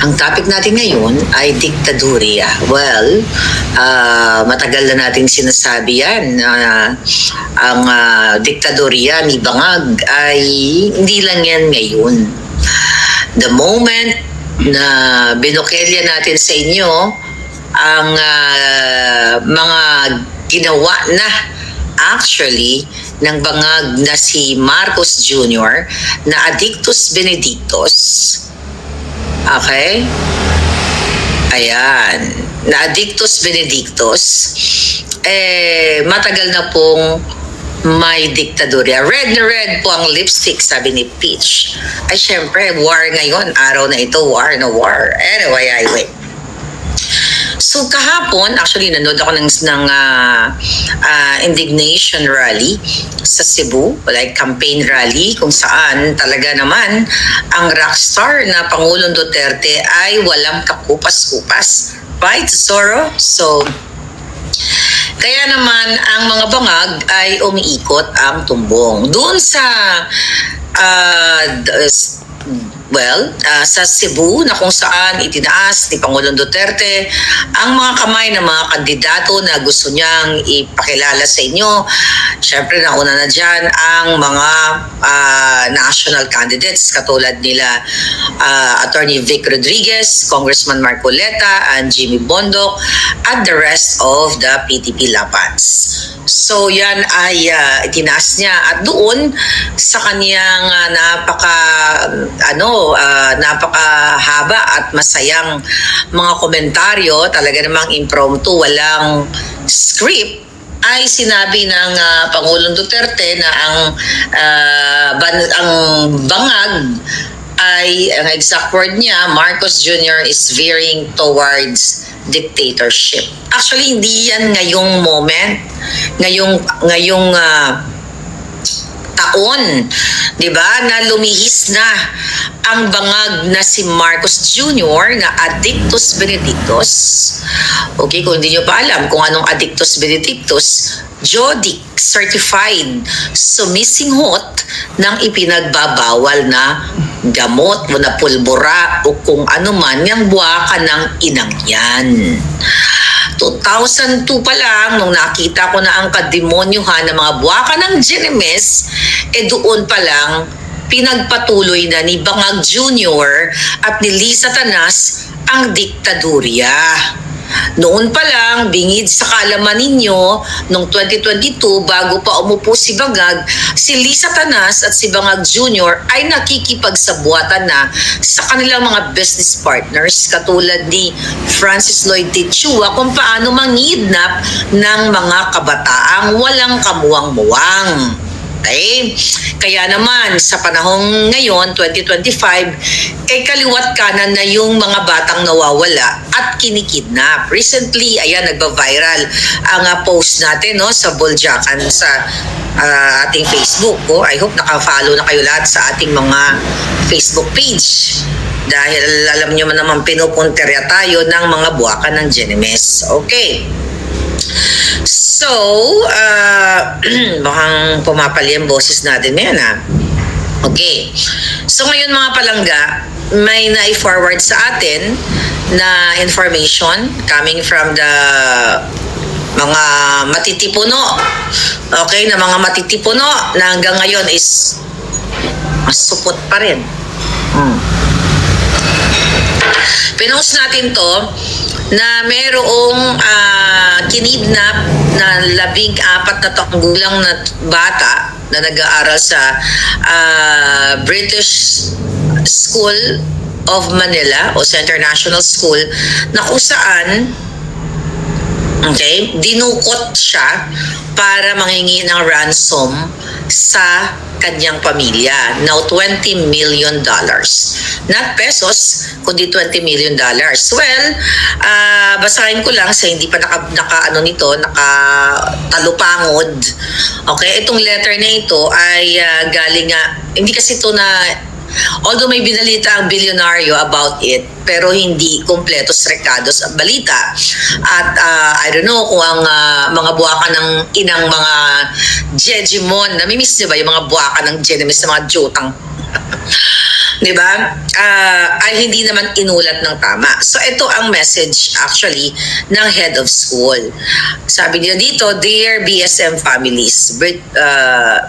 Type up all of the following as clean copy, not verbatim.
Ang topic natin ngayon ay diktadurya. Well, matagal na nating sinasabi yan. Ang diktadurya ni Bangag ay hindi lang yan ngayon. The moment na binukelya natin sa inyo ang mga ginawa na actually ng Bangag na si Marcos Jr. na Addictus Benedictus. Okay? Ayan. Na Addictus Benedictus, matagal na pong may diktadurya. Red na red po ang lipstick, sabi ni Peach. Ay, syempre, war ngayon. Araw na ito, war na war. Anyway. So kahapon, actually nanood ako ng indignation rally sa Cebu, like campaign rally, kung saan talaga naman ang rockstar na Pangulong Duterte ay walang kakupas-kupas. Right, Zoro? So, kaya naman ang mga Bangag ay umiikot ang tumbong. Doon sa sa Cebu na kung saan itinaas ni Pangulong Duterte ang mga kamay ng mga kandidato na gusto niyang ipakilala sa inyo. Siyempre, nauna na dyan ang mga national candidates katulad nila Attorney Vic Rodriguez, Congressman Marcoleta, and Jimmy Bondoc, at the rest of the PTP Lapans. So yan ay itinaas niya at doon sa kaniyang napakahaba at masayang mga komentaryo, talaga namang impromptu, walang script, ay sinabi ng Pangulong Duterte na ang Bangag ay, ang exact word niya, Marcos Jr. is veering towards dictatorship. Actually, hindi yan ngayong moment, ngayong taon, di ba, na lumihis na ang Bangag na si Marcos Jr. na Addictus Benedictus. Okay, kung hindi nyo pa alam kung anong Addictus Benedictus, JODIC certified sumisinghot ng ipinagbabawal na gamot o na pulbura o kung ano man yung buwaka ng inang yan. 2002 pa lang, nung nakita ko na ang kademonyuhan ng mga buwaka ng Genemes, doon pa lang pinagpatuloy na ni Bangag Jr. at ni Lisa Tanas ang diktadurya. Noon pa lang, bingid sa kaalaman ninyo, noong 2022, bago pa umupo si Bangag, si Lisa Tanas at si Bangag Jr. ay nakikipagsabuatan na sa kanilang mga business partners katulad ni Francis Lloyd Tichua kung paano mangidnap ng mga kabataang walang kamuwang-muwang. Okay? Kaya naman, sa panahong ngayon, 2025, kaliwat kanan na yung mga batang nawawala at kinikidnap. Recently, ayan, nagba-viral ang post natin sa Buljakan sa ating Facebook. I hope naka-follow na kayo lahat sa ating mga Facebook page. Dahil alam nyo naman pinupunterya tayo ng mga buwaka ng Genemes. Okay. So, mukhang pumapali ang boses natin ngayon Okay. So ngayon mga palangga, may na-forward sa atin na information coming from the mga matitipuno. Okay, na mga matitipuno na hanggang ngayon is masupot pa rin. Pinost natin to na merong kinidnap na 14 na taong gulang na bata na nag-aaral sa British School of Manila o sa International School na kung saan dinukot siya para manghingi ng ransom sa kanyang pamilya. Now, $20 million. Not pesos, kundi $20 million. Well, basahin ko lang sa hindi pa nakatalupangod. Okay, itong letter na ito ay galing hindi kasi ito na, although may binalita ang bilyonaryo about it, pero hindi kompletos rekados ang balita. At I don't know kung ang mga buwaka ng inang mga Jejimon, namimiss niyo ba yung mga buwaka ng Genemes na mga jutang di ba? Ay hindi naman inulat ng tama. So ito ang message actually ng head of school. Sabi niya dito, "Dear BSM families,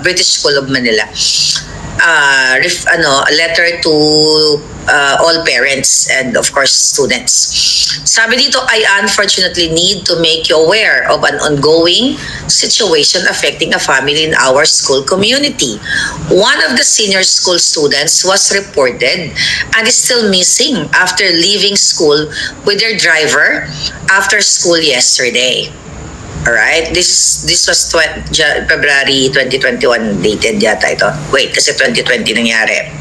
British School of Manila, letter to all parents and of course students." Sabi dito, "I unfortunately need to make you aware of an ongoing situation affecting a family in our school community. One of the senior school students was reported and is still missing after leaving school with their driver after school yesterday." Alright, this was February 2021 dated yata ito. Wait, kasi 2020 nangyari.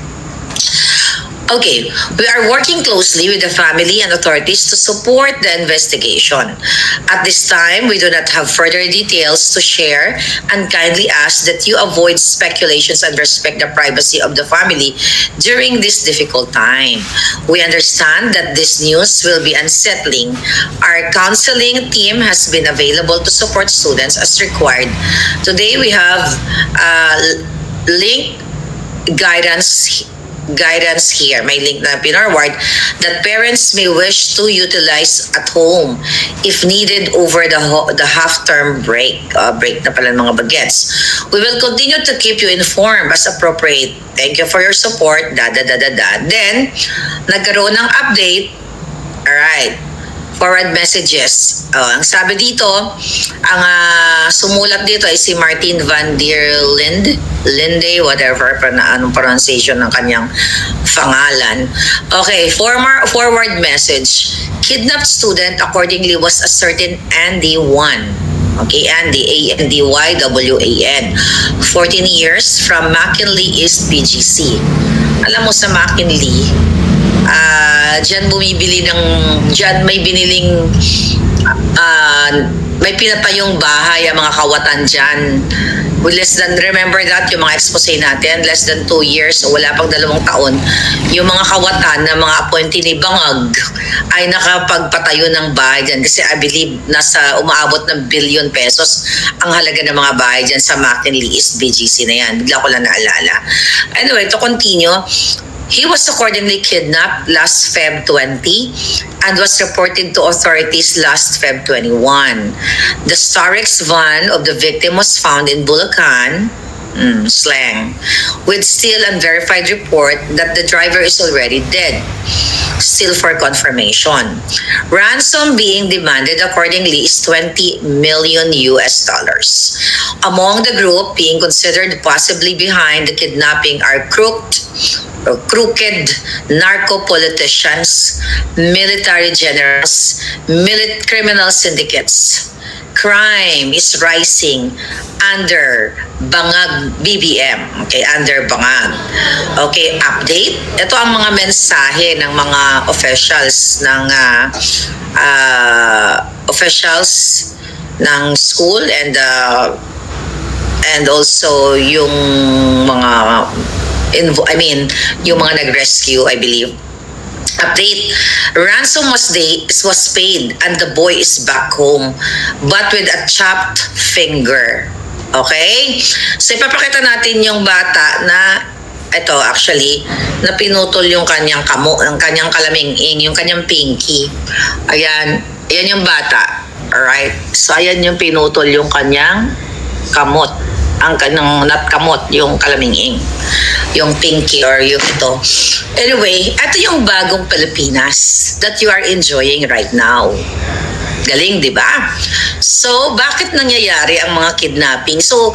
Okay, we are working closely with the family and authorities to support the investigation. At this time, we do not have further details to share and kindly ask that you avoid speculations and respect the privacy of the family during this difficult time. We understand that this news will be unsettling. Our counseling team has been available to support students as required. Today, we have link guidance here, may link na pinorward, that parents may wish to utilize at home if needed over the half-term break. Break na pala ng mga bagets. We will continue to keep you informed as appropriate. Thank you for your support. Then, nagkaroon ng update. Alright. Forward messages. Ang sabi dito, ang sumulat dito ay si Martin van der Linde, whatever anong pronunciation ng kanyang pangalan. Okay, forward message. Kidnapped student accordingly was a certain Andy 1. Okay, Andy, ANDYWAN, 14 years from McKinley East PGC. Alam mo sa McKinley, diyan may biniling may pinatayong bahay ang mga kawatan dyan. Remember that, yung mga expose natin, less than 2 years o wala pang 2 taon, yung mga kawatan na mga appointee ni Bangag ay nakapagpatayo ng bahay dyan. Kasi I believe nasa umaabot ng billion pesos ang halaga ng mga bahay dyan sa McKinley East BGC na yan. Bigla ko lang naalala. Anyway, to continue, he was accordingly kidnapped last Feb 20 and was reported to authorities last Feb 21. The Starex van of the victim was found in Bulacan, slang, with still unverified report that the driver is already dead. Still for confirmation. Ransom being demanded accordingly is $20 million. Among the group being considered possibly behind the kidnapping are crooked narco politicians, military generals, criminal syndicates. Crime is rising under Bangag BBM. Okay, under Bangag. Okay, update. Ito ang mga mensahe ng mga officials ng school and also yung mga yung mga nag-rescue, I believe. Update. Ransom was paid and the boy is back home but with a chopped finger. Okay? So ipapakita natin yung bata na ito actually na pinutol yung kanyang kalaming-ing, yung kanyang pinky. Ayan yung bata. Alright? So ayan yung pinutol yung kanyang kamot. Ang kanang not kamot, yung kalaming-ing, yung pinky or yung ito. Anyway, ito yung bagong Pilipinas that you are enjoying right now. Galing, di ba? So, bakit nangyayari ang mga kidnapping? So,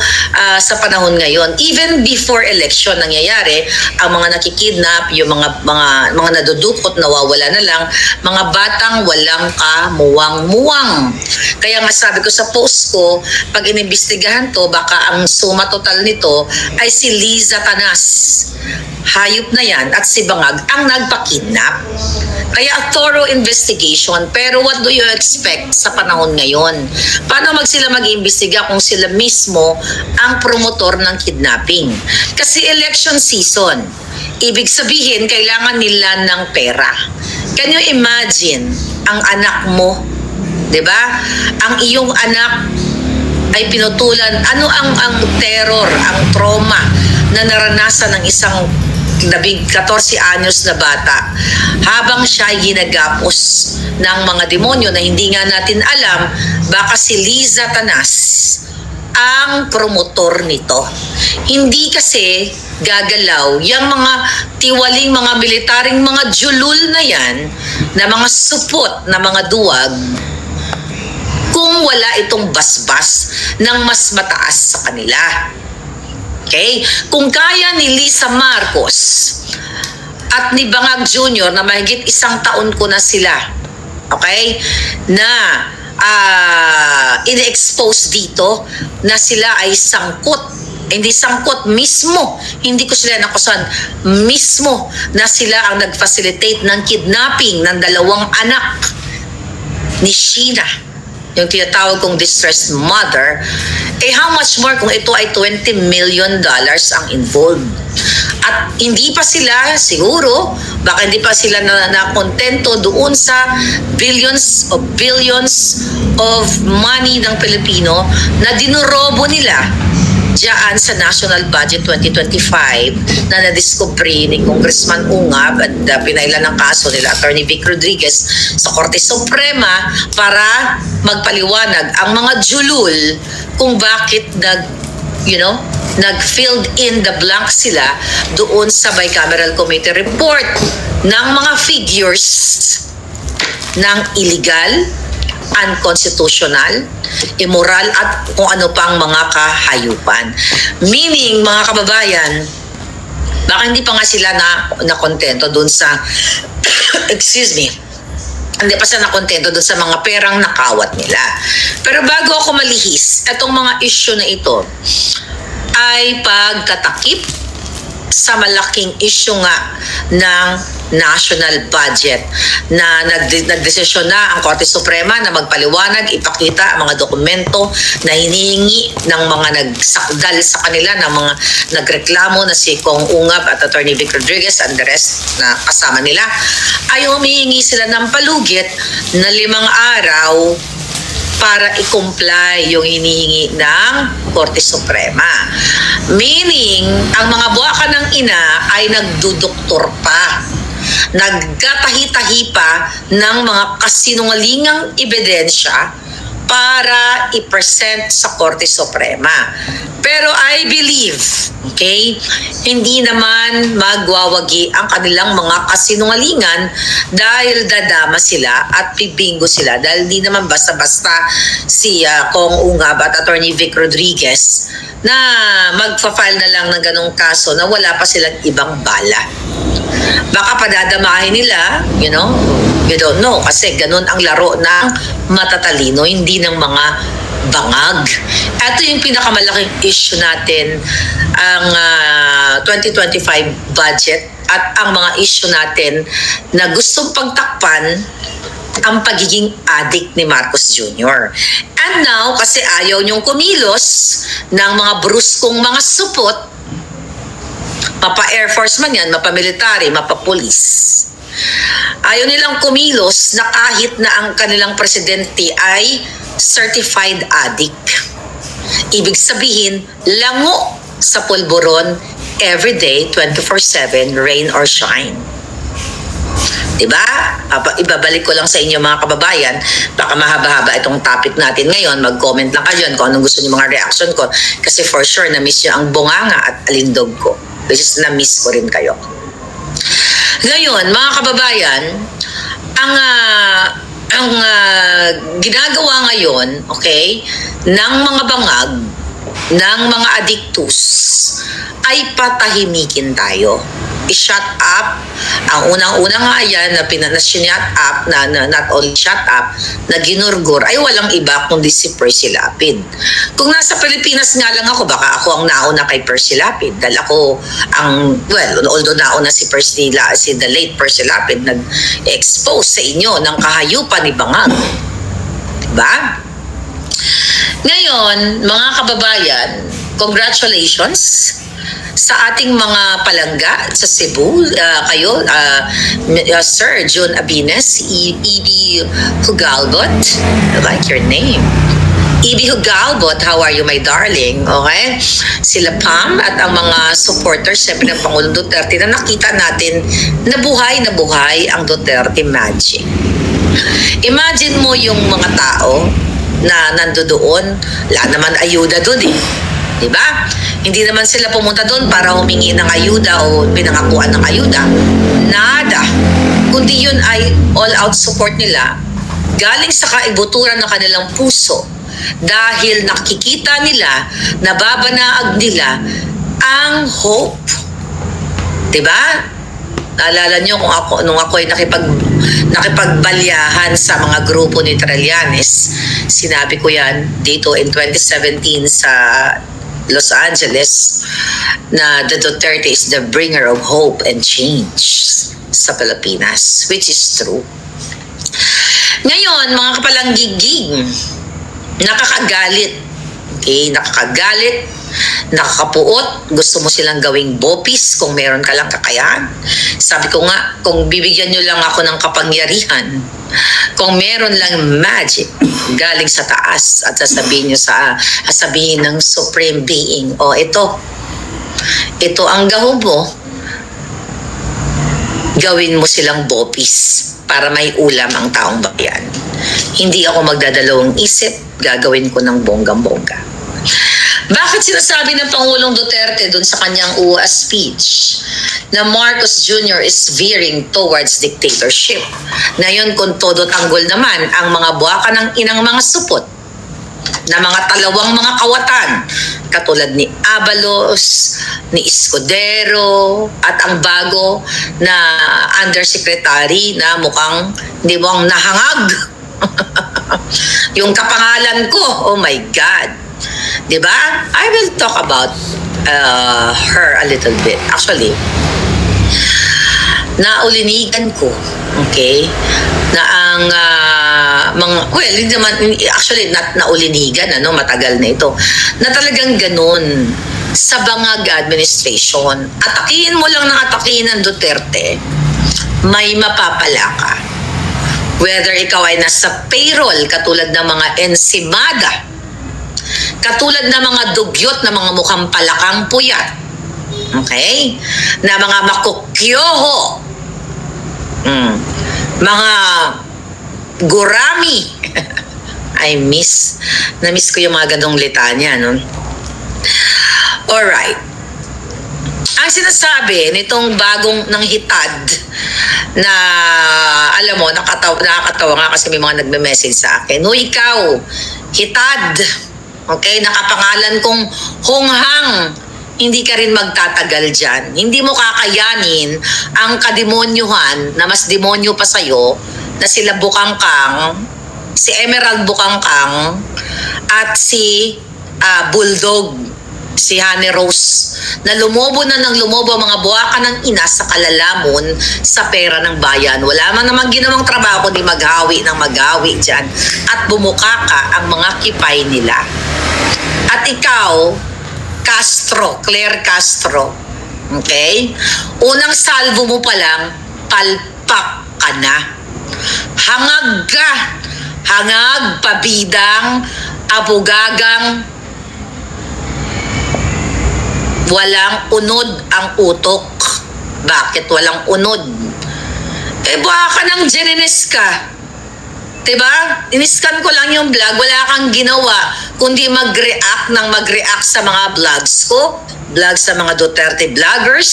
sa panahon ngayon, even before election nangyayari, ang mga nakikidnap, yung mga nadudukot, nawawala na lang, mga batang walang kamuwang-muwang. Kaya nga sabi ko sa post ko, pag inimbestigahan to, baka ang suma total nito ay si Liza Tanas. Hayop na yan at si Bangag ang nagpa-kidnap. Kaya a thorough investigation. Pero what do you expect sa panahon ngayon? Paano sila mag-iimbestiga kung sila mismo ang promotor ng kidnapping? Kasi election season. Ibig sabihin, kailangan nila ng pera. Can you imagine ang anak mo? Diba? Ang iyong anak ay pinutulan. Ano ang terror, ang trauma na naranasan ng isang 14 anyos na bata habang siya ay ginagapos ng mga demonyo na hindi nga natin alam, baka si Liza Tanas ang promotor nito. Hindi kasi gagalaw yung mga tiwaling mga militaring mga julul na yan, na mga supot na mga duwag, kung wala itong basbas ng mas mataas sa kanila. Okay? Kung kaya ni Lisa Marcos at ni Bangag Jr. na mahigit 1 taon ko na sila, okay, na in-expose dito na sila ay sangkot, hindi sangkot mismo, hindi ko sila nakusan, mismo na sila ang nag-facilitate ng kidnapping ng 2 anak ni Sheena, yung tinatawag kong distressed mother, how much more kung ito ay $20 million ang involved. At hindi pa sila, siguro, baka hindi pa sila na kontento doon sa billions of money ng Pilipino na dinurobo nila diyan sa National Budget 2025 na nadiskubre ni Congressman Ungab at pinailan ng kaso nila Attorney Vic Rodriguez sa Korte Suprema para magpaliwanag ang mga julul kung bakit nag-filled in the blank sila doon sa bicameral committee report ng mga figures ng illegal, unconstitutional, immoral at kung ano pang mga kahayupan. Meaning, mga kababayan, baka hindi pa nga sila na kontento doon sa excuse me, hindi pa sila nakontento doon sa mga perang nakawat nila. Pero bago ako malihis, itong mga issue na ito ay pagkatakip sa malaking issue nga ng national budget na nagdesisyon na ang Korte Suprema na magpaliwanag, ipakita ang mga dokumento na hinihingi ng mga nagsakdal sa kanila, ng mga nagreklamo na si Kong Ungab at Attorney Vic Rodriguez and the rest na kasama nila, ay humihingi sila ng palugit na 5 araw para i-comply yung hinihingi ng Korte Suprema. Meaning, ang mga buwaka ng ina ay nagduduktor pa, nagkatahi-tahi pa ng mga kasinungalingang ebidensya para i-present sa Korte Suprema. Pero I believe, okay, hindi naman magwawagi ang kanilang mga kasinungalingan dahil dadama sila at pipingo sila. Dahil hindi naman basta-basta si Kong Ungab at Attorney Vic Rodriguez na magpa-file na lang ng ganong kaso na wala pa silang ibang bala. Baka padadamahin nila, you don't know, kasi ganun ang laro ng matatalino, hindi ng mga bangag. Ito yung pinakamalaking issue natin, ang 2025 budget at ang mga issue natin na gustong pagtakpan ang pagiging addict ni Marcos Jr. And now, kasi ayaw niyong kumilos ng mga bruskong mga supot, mapa-Air Force man yan, mapa-military, mapa-police. Ayaw nilang kumilos na kahit na ang kanilang presidente ay certified addict. Ibig sabihin, lango sa pulburon everyday, 24/7, rain or shine. Diba? Ibabalik ko lang sa inyo mga kababayan, baka mahaba-haba itong topic natin ngayon, mag-comment lang kayo kung anong gusto niyo mga reaction ko, kasi for sure na-miss nyo ang bunganga at alindog ko, which is na-miss ko rin kayo. Ngayon, mga kababayan, ang ginagawa ngayon, okay, ng mga bangag, ng mga addictus, ay patahimikin tayo. I-shut up. Ang unang-unang nga yan na shut up, na not only shut up, na ginurgur, ay walang iba kundi si Percy Lapid. Kung nasa Pilipinas nga lang ako, baka ako ang nauna kay Percy Lapid. Dahil ako although nauna si the late Percy Lapid, nag-expose sa inyo ng kahayupan ni Bangag. Diba? Ngayon, mga kababayan, congratulations sa ating mga palangga sa Cebu, kayo, Sir John Abines, E.B. Hugalbot, I like your name. Ibi Hugalbot, how are you my darling? Okay? Sila Pam at ang mga supporters syempre ng Pangulong Duterte na nakita natin na buhay ang Duterte magic. Imagine mo yung mga tao na nandoon, wala naman ayuda doon eh. Diba? Hindi naman sila pumunta doon para humingi ng ayuda o pinangakuan ng ayuda. Nada. Kundi yun ay all-out support nila galing sa kaibuturan ng kanilang puso dahil nakikita nila, nababanaag nila ang hope. Diba? Naalala nyo kung ako, nung ako ay nakipagbalyahan sa mga grupo ni Trillanes, sinabi ko yan dito in 2017 sa Los Angeles na the Duterte is the bringer of hope and change sa Pilipinas, which is true. Ngayon, mga kapalanggigig, nakakagalit. Okay, nakakagalit, nakakapuot, gusto mo silang gawing bopis kung meron ka lang kakayahan. Sabi ko nga, kung bibigyan nyo lang ako ng kapangyarihan, kung meron lang magic galing sa taas at sasabihin nyo sasabihin ng Supreme Being, o ito ang gahom mo, gawin mo silang bopis para may ulam ang taong bayan. Hindi ako magdadalawang isip, gagawin ko ng bonggang-bongga. Bakit sinasabi ng Pangulong Duterte dun sa kanyang UAS speech na Marcos Jr. is veering towards dictatorship? Ngayon kung todo tanggol naman ang mga buwaka ng inang mga supot na mga talawang mga kawatan katulad ni Abalos, ni Escudero at ang bago na undersecretary na mukhang hindi mo ang nahangag. Yung kapangalan ko, oh my God. Diba? I will talk about her a little bit. Actually, naulinigan ko, okay, na ang hindi naman, actually not naulinigan, matagal na ito, na talagang ganun sa Bangag administration. Atakihin mo lang ng atakihin ng Duterte, may mapapala ka. Whether ikaw ay nasa payroll katulad ng mga ensimada, katulad ng mga dugyot na mga mukhang palakang puyat, okay, na mga makukyoho, mga gurami. Na-miss ko yung mga ganong litanya, no? Alright. Ang sinasabi nitong bagong nang hitad na, alam mo, nakakatawa nga kasi may mga nagme-message sa akin. No, ikaw, hitad, okay, nakapangalan kong hunghang, hindi ka rin magtatagal dyan. Hindi mo kakayanin ang kademonyuhan na mas demonyo pa sa'yo na sila Bukangkang, si Emerald Bukangkang at si Bulldog, si Honey Rose, na lumobo na ng lumobo ang mga buwaka ng ina sa kalalamon sa pera ng bayan. Wala man namang ginawang trabaho kundi maghawi ng maghawi dyan at bumuka ka ang mga kipay nila. At ikaw, Claire Castro, okay? Unang salvo mo pa lang, palpak ka na. Hangag pabidang, abugagang, walang unod ang utok. Bakit walang unod? Baka ng Jenines ka. Diba? Iniskan ko lang yung vlog, wala kang ginawa kundi mag-react sa mga vlogs ko, vlogs sa mga Duterte vloggers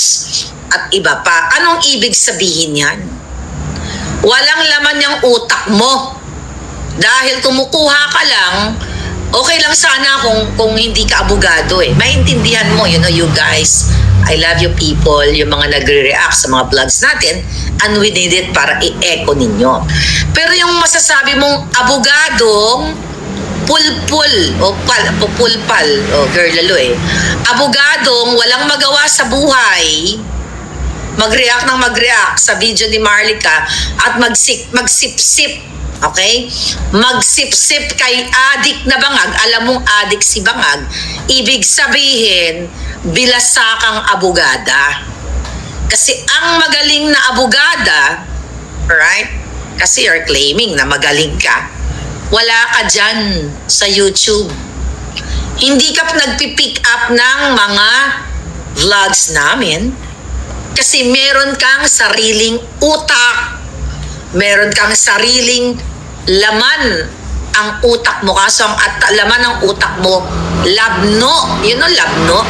at iba pa. Anong ibig sabihin yan? Walang laman yung utak mo. Dahil kumukuha ka lang, okay lang sana kung hindi ka abogado eh. Maintindihan mo, you guys, I love you people, yung mga nagre-react sa mga vlogs natin, and we need it para i-echo ninyo. Pero yung masasabi mong abogadong pulpul o pupulpal o girl lalo eh. Abogadong walang magawa sa buhay, mag-react sa video ni Marlica at magsipsip, okay? Magsipsip kay adik na Bangag. Alam mong adik si Bangag, ibig sabihin bilasakang abogada. Kasi ang magaling na abogada, right? Kasi you're claiming na magaling ka. wala ka dyan sa YouTube. Hindi ka nagpipick up ng mga vlogs namin kasi meron kang sariling utak. Meron kang sariling laman ang utak mo. Kaso ang laman ng utak mo, labno. You know labno?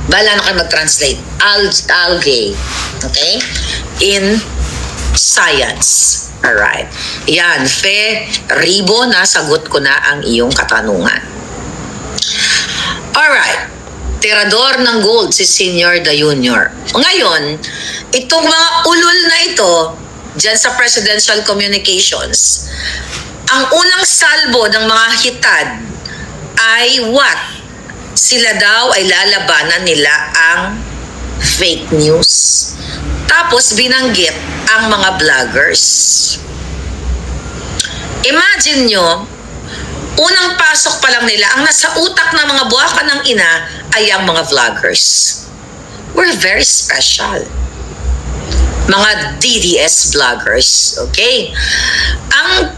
Bahala na kayo mag-translate. Algae. Okay? In science. Alright. Yan. Ribo, nasagot ko na ang iyong katanungan. Alright. Tirador ng gold si Senior the Junior. Ngayon, itong mga ulol na ito, dyan sa presidential communications, ang unang salbo ng mga hitad ay what? Sila daw ay lalabanan nila ang fake news. Tapos binanggit ang mga vloggers. Imagine nyo, unang pasok pa lang nila, ang nasa utak ng mga buwakan ng ina ay ang mga vloggers. We're very special. Mga DDS vloggers, okay? Ang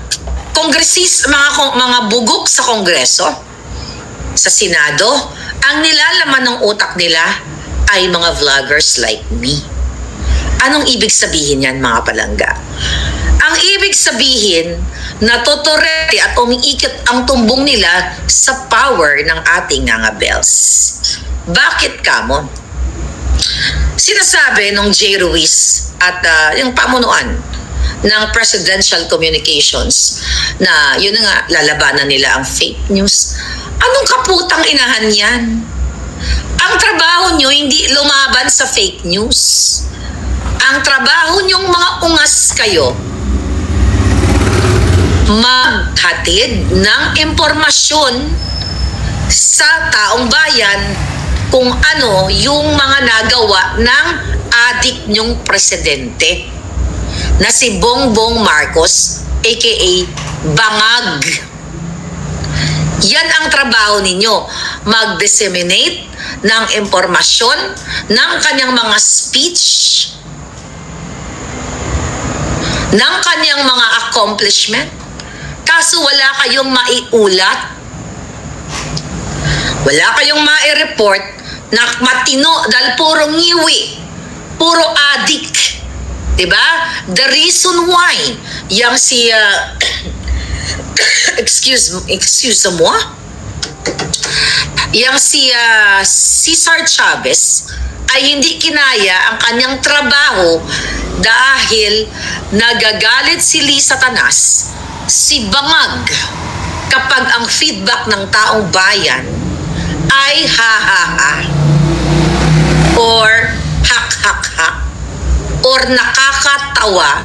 mga bugok sa Kongreso, sa Senado, ang nilalaman ng utak nila ay mga vloggers like me. Anong ibig sabihin yan, mga palangga? Ang ibig sabihin, natotorete at umiikot ang tumbong nila sa power ng ating ngangabels. Bakit kamo? Sinasabi nung J. Ruiz at yung pamunuan ng presidential communications na yun nga, lalabanan nila ang fake news. Anong kaputang inahan yan? Ang trabaho nyo hindi lumaban sa fake news. Ang trabaho nyong mga ungas kayo, maghatid ng impormasyon sa taong bayan kung ano yung mga nagawa ng adik nyong presidente na si Bongbong Marcos aka Bangag. Yan ang trabaho ninyo, mag-disseminate ng impormasyon ng kanyang mga speech, ng kanyang mga accomplishment. Kaso wala kayong maiulat, wala kayong mai-report na matino dahil puro ngiwi, puro adik. Diba? The reason why yang si excuse mo, yang si Cesar Chavez ay hindi kinaya ang kanyang trabaho dahil nagagalit si Lisa Tanas, si Bangag, kapag ang feedback ng taong bayan ay ha-ha-ha or hak-hak-hak or nakakatawa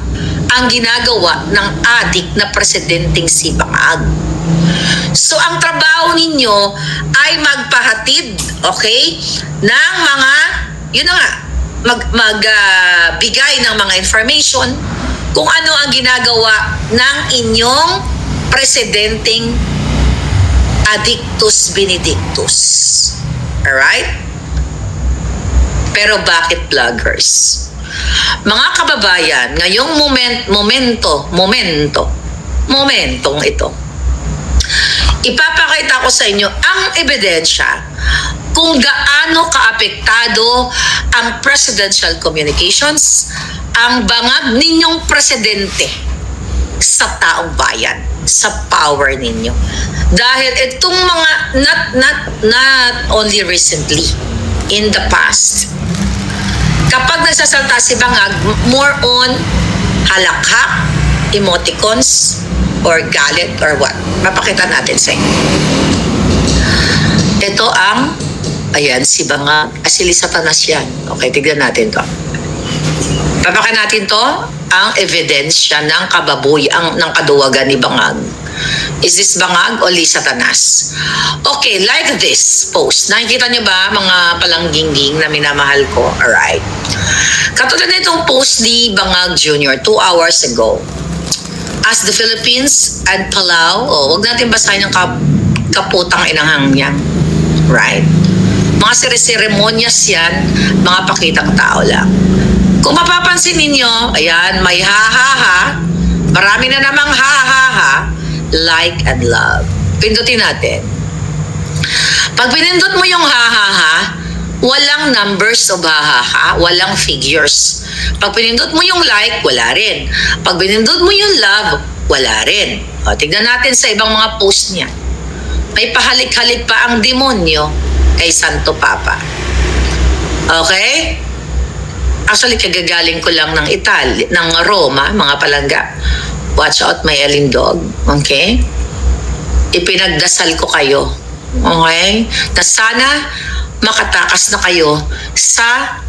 ang ginagawa ng adik na presidenteng si Bangag. So ang trabaho ninyo ay magpahatid, okay, ng mga, yun na nga, magbigay ng mga information kung ano ang ginagawa ng inyong presidenteng Adictus Benedictus. Alright? Pero bakit vloggers? Mga kababayan, ngayong momentong ito, ipapakita ko sa inyo ang ebidensya kung gaano kaapektado ang presidential communications, ang bangag ninyong presidente sa taong bayan, sa power ninyo. Dahil itong mga, not only recently, in the past, kapag nagsasalta si Bangag, more on halakhak, emoticons, or galit, or what. Mapakita natin sa inyo. Ito ang, ayan, si Bangag, si Lisa Tanas yan. Okay, tignan natin to. Papakita natin to, ang ebidensya ng kababoy, ng kaduwagan ni Bangag. Is this Bangag o Lisa Tanas? Okay, like this post. Nakikita niyo ba mga palanggingging na minamahal ko? Alright. Katulad na itong post ni Bangag Jr. 2 hours ago. As the Philippines and Palau, wag natin basahin yung kaputang inanghang niya. Right? Mga seremonyas yan, mga pakitang tao lang. Kung mapapansin ninyo, ayan, may ha-ha-ha, Marami na namang ha, like and love. Pindutin natin. Pag pinindot mo yung ha, walang numbers of ha, walang figures. Pag pinindot mo yung like, wala rin. Pag pinindot mo yung love, wala rin. O, tignan natin sa ibang mga post niya. May pahalik-halik pa ang demonyo kay Santo Papa. Okay? Actually, kagagaling ko lang ng ng Roma, mga palangga. Watch out, may alindog. Okay? Ipinagdasal ko kayo. Okay? Na sana makatakas na kayo sa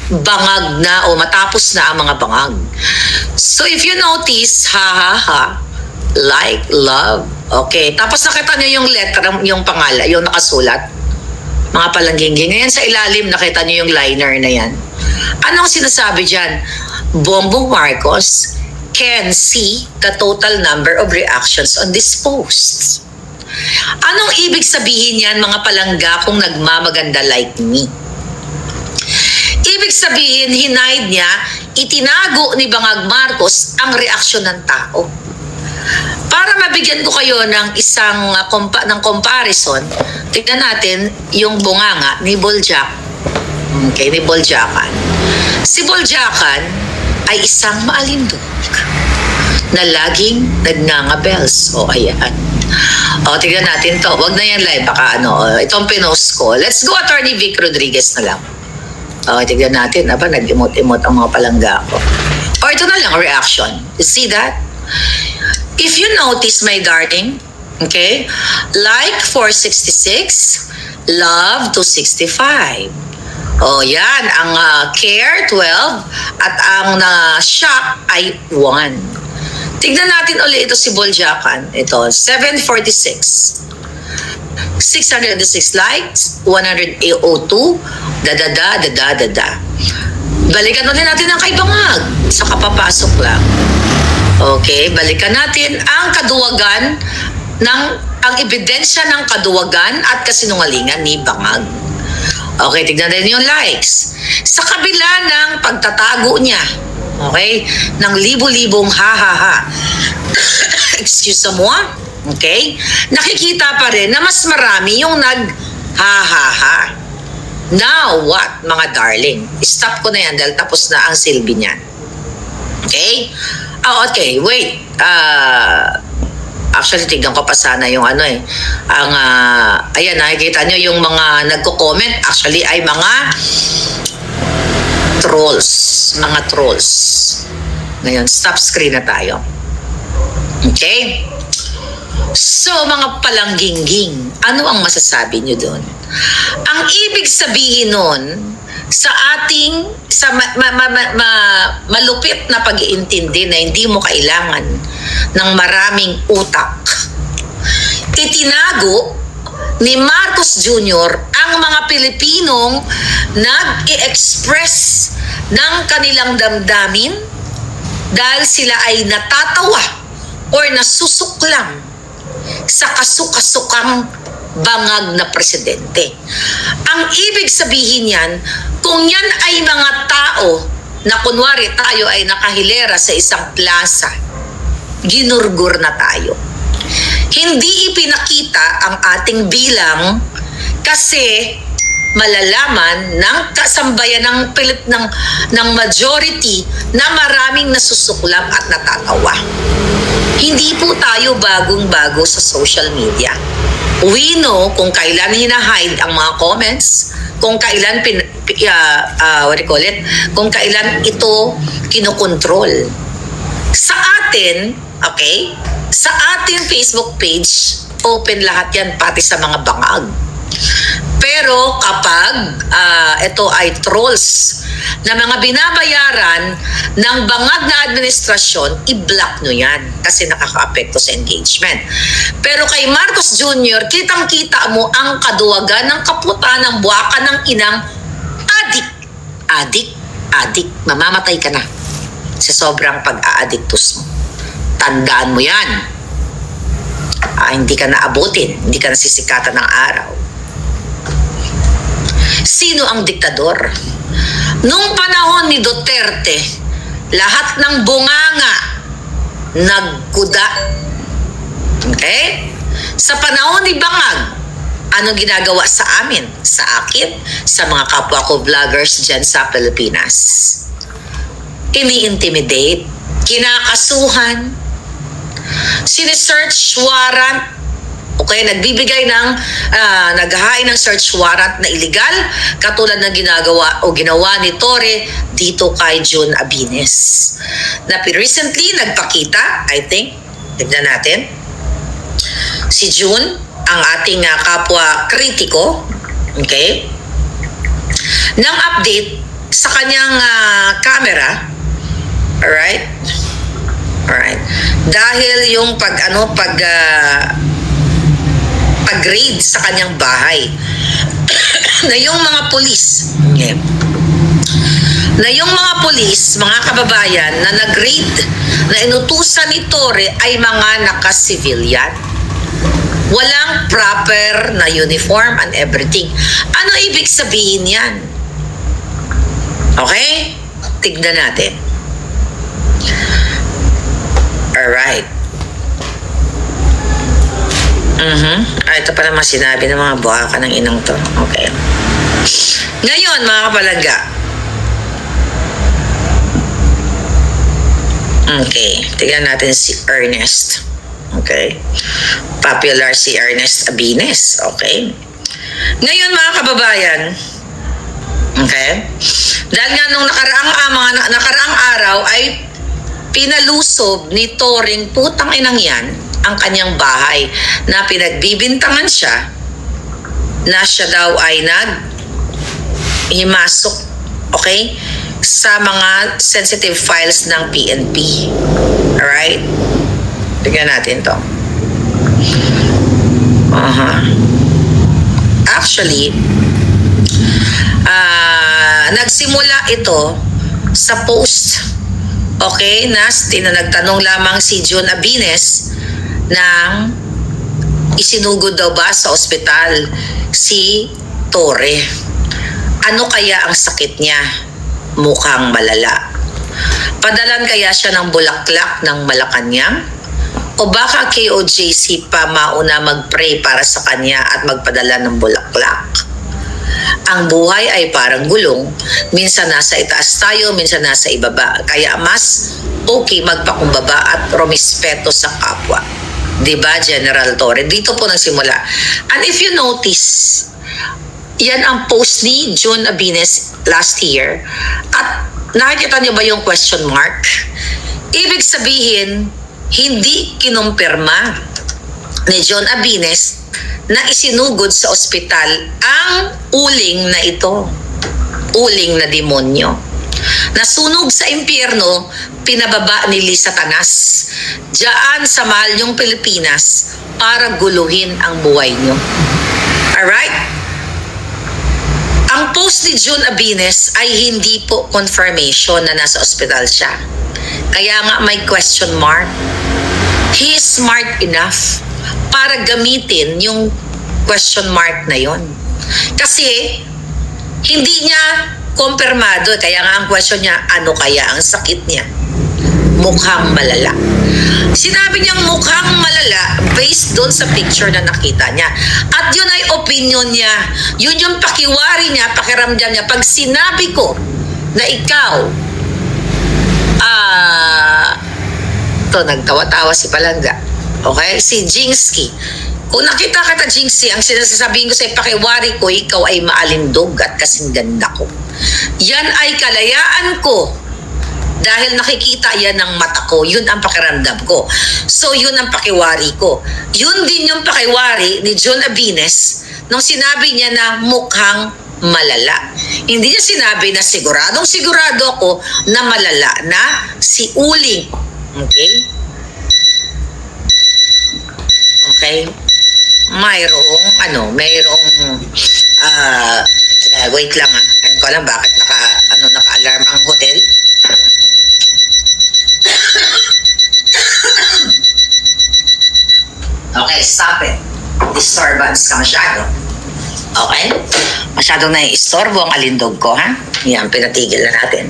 bangag na o matapos na ang mga bangag. So if you notice, ha, like, love. Okay. Tapos nakita nyo yung letter, yung pangalan, yung nakasulat. Mga palangginggi. Ngayon sa ilalim, nakita nyo yung liner na yan. Anong sinasabi dyan? Bongbong Marcos can see the total number of reactions on this post. Anong ibig sabihin yan, mga palangga, kung nagmamaganda like me? Ibig sabihin, hinide niya, itinago ni Bangag Marcos ang reaksyon ng tao. Para mabigyan ko kayo ng isang ng comparison, tignan natin yung bunganga ni Boljak. Okay, ni Boljakan. Si Boljakan ay isang maalindog na laging nagnangabels. O, ayan. O, tignan natin to. Wag na yan live. Baka itong pinost ko. Let's go, Attorney Vic Rodriguez na lang. O, tignan natin. Aba, nag-emot-emot ang mga palangga ko. O, ito na lang, reaction. You see that? If you notice, my darling, okay, like 466, love 265. Oh, yan. Ang care, 12. At ang shock ay 1. Tignan natin ulit ito si Boljakan. Ito, 746. 606 likes, 102, da. Balikan ulit natin ang kay Bangag. Sa kapapasok lang. Okay, balikan natin ang kaduwagan ang ebidensya ng kaduwagan at kasinungalingan ni Bangag. Okay, tignan natin yung likes. Sa kabila ng pagtatago niya, okay, ng libo-libong ha. Excuse mo, okay, nakikita pa rin na mas marami yung nag-ha. Now what, mga darling? Stop ko na yan dahil tapos na ang silbi niyan. Okay? Oh, okay, wait. Actually, tignan ko pa sana yung ayan, nakikita nyo yung mga nagko-comment. Actually, ay mga trolls. Mga trolls. Ngayon, stop screen na tayo. Okay? So, mga palangginging, ano ang masasabi nyo doon? Ang ibig sabihin nun, sa ating malupit na pag-iintindi na hindi mo kailangan ng maraming utak, itinago ni Marcos Jr. ang mga Pilipinong nag-i-express ng kanilang damdamin dahil sila ay natatawa or nasusuklang sa kasukasukang bangag na presidente. Ang ibig sabihin yan, kung yan ay mga tao na kunwari tayo ay nakahilera sa isang plaza, ginurgur na tayo. Hindi ipinakita ang ating bilang kasi malalaman ng kasambayan ng majority na maraming nasusuklam at natatawa. Hindi po tayo bagong-bago sa social media. We know kung kailan hina-hide ang mga comments, kung kailan kung kailan ito kinokontrol. Sa atin, okay? Sa ating Facebook page, open lahat yan pati sa mga bangag. Pero kapag ito ay trolls na mga binabayaran ng bangag na administrasyon, i-block nyo yan kasi nakaka-apekto sa engagement. Pero kay Marcos Jr., kitang-kita mo ang kaduwagan ng kaputan ng buwaka ng inang adik. Mamamatay ka na sa sobrang pag-a-addictus mo. Tandaan mo yan. Hindi ka na abutin, hindi ka na sisikatan ng araw. Sino ang diktador? Nung panahon ni Duterte, lahat ng bunganga nagkuda. Okay? Sa panahon ni Bangag, anong ginagawa sa amin, sa akin, sa mga kapwa ko vloggers dyan sa Pilipinas? Ini-intimidate, kinakasuhan, sini-search warrant, okay, nagbibigay ng, naghahain ng search warrant na illegal, katulad ng ginagawa o ginawa ni Torre dito kay June Abines. Na recently, nagpakita, I think, tignan natin, si June, ang ating kapwa kritiko, okay, ng update sa kanyang camera, alright, dahil yung pag-raid sa kanyang bahay, na yung mga pulis, okay, na yung mga pulis, mga kababayan, na nag-raid, na inutusan ni Torre ay mga naka-civilian. Walang proper na uniform and everything. Ano ibig sabihin yan? Okay? Tignan natin. Alright. Ito pa naman sinabi ng mga buhaka ng inang to. Okay. Ngayon, mga kapalangga. Okay. Tignan natin si Ernest. Okay. Popular si Ernest Abines. Okay. Ngayon, mga kababayan, okay, dahil nga nung nakaraang araw ay pinalusob ni Toring putang inang yan ang kanyang bahay na pinagbibintangan siya na siya daw ay himasok, okay, sa mga sensitive files ng PNP. Alright? Tignan natin to. Actually, nagsimula ito sa post, okay, na nagtanong lamang si June Abines nang isinugod daw ba sa ospital si Torre. Ano kaya ang sakit niya? Mukhang malala. Padalan kaya siya ng bulaklak ng Malacanang? O baka KOJC pa mauna mag-pray para sa kanya at magpadala ng bulaklak? Ang buhay ay parang gulong. Minsan nasa itaas tayo, minsan nasa ibaba. Kaya mas okay magpakumbaba at rumispeto sa kapwa. Diba, General Torre? Dito po nagsimula. And if you notice, yan ang post ni June Abines last year. At nakikita niyo ba yung question mark? Ibig sabihin, hindi kinumpirma ni June Abines na isinugod sa ospital ang uling na ito. Uling na demonyo. Nasunog sa impyerno, pinababa ni Satanas diyan sa mahal niyong Pilipinas para guluhin ang buhay niyo. Alright? Ang post ni June Abines ay hindi po confirmation na nasa ospital siya. Kaya nga may question mark. He is smart enough para gamitin yung question mark na yon. Kasi hindi niya kumpirmado. Kaya nga ang question niya, ano kaya ang sakit niya? Mukhang malala. Sinabi niyang mukhang malala based doon sa picture na nakita niya. At yun ay opinion niya. Yun yung pakiwari niya, pakiramdam niya. Pag sinabi ko na ikaw, to nagtawa-tawa si Palangga. Okay? Si Jingsky. Kung nakita ka ta Jingsky, ang sinasabihin ko sa pakiwari ko, ikaw ay maalindog at kasing ganda ko. Yan ay kalayaan ko. Dahil nakikita yan ng mata ko, yun ang pakiramdam ko. So, yun ang pakiwari ko. Yun din yung pakiwari ni June Abines nung sinabi niya na mukhang malala. Hindi niya sinabi na siguradong sigurado ako na malala na si Uling. Okay? Okay? Mayroong wait lang Ayun ko alam bakit naka-alarm ang hotel. Okay, stop it. Disturbance ka masyado. Okay? Masyadong naiistorbo ang alindog ko, ha? Yan, pinatigil na natin.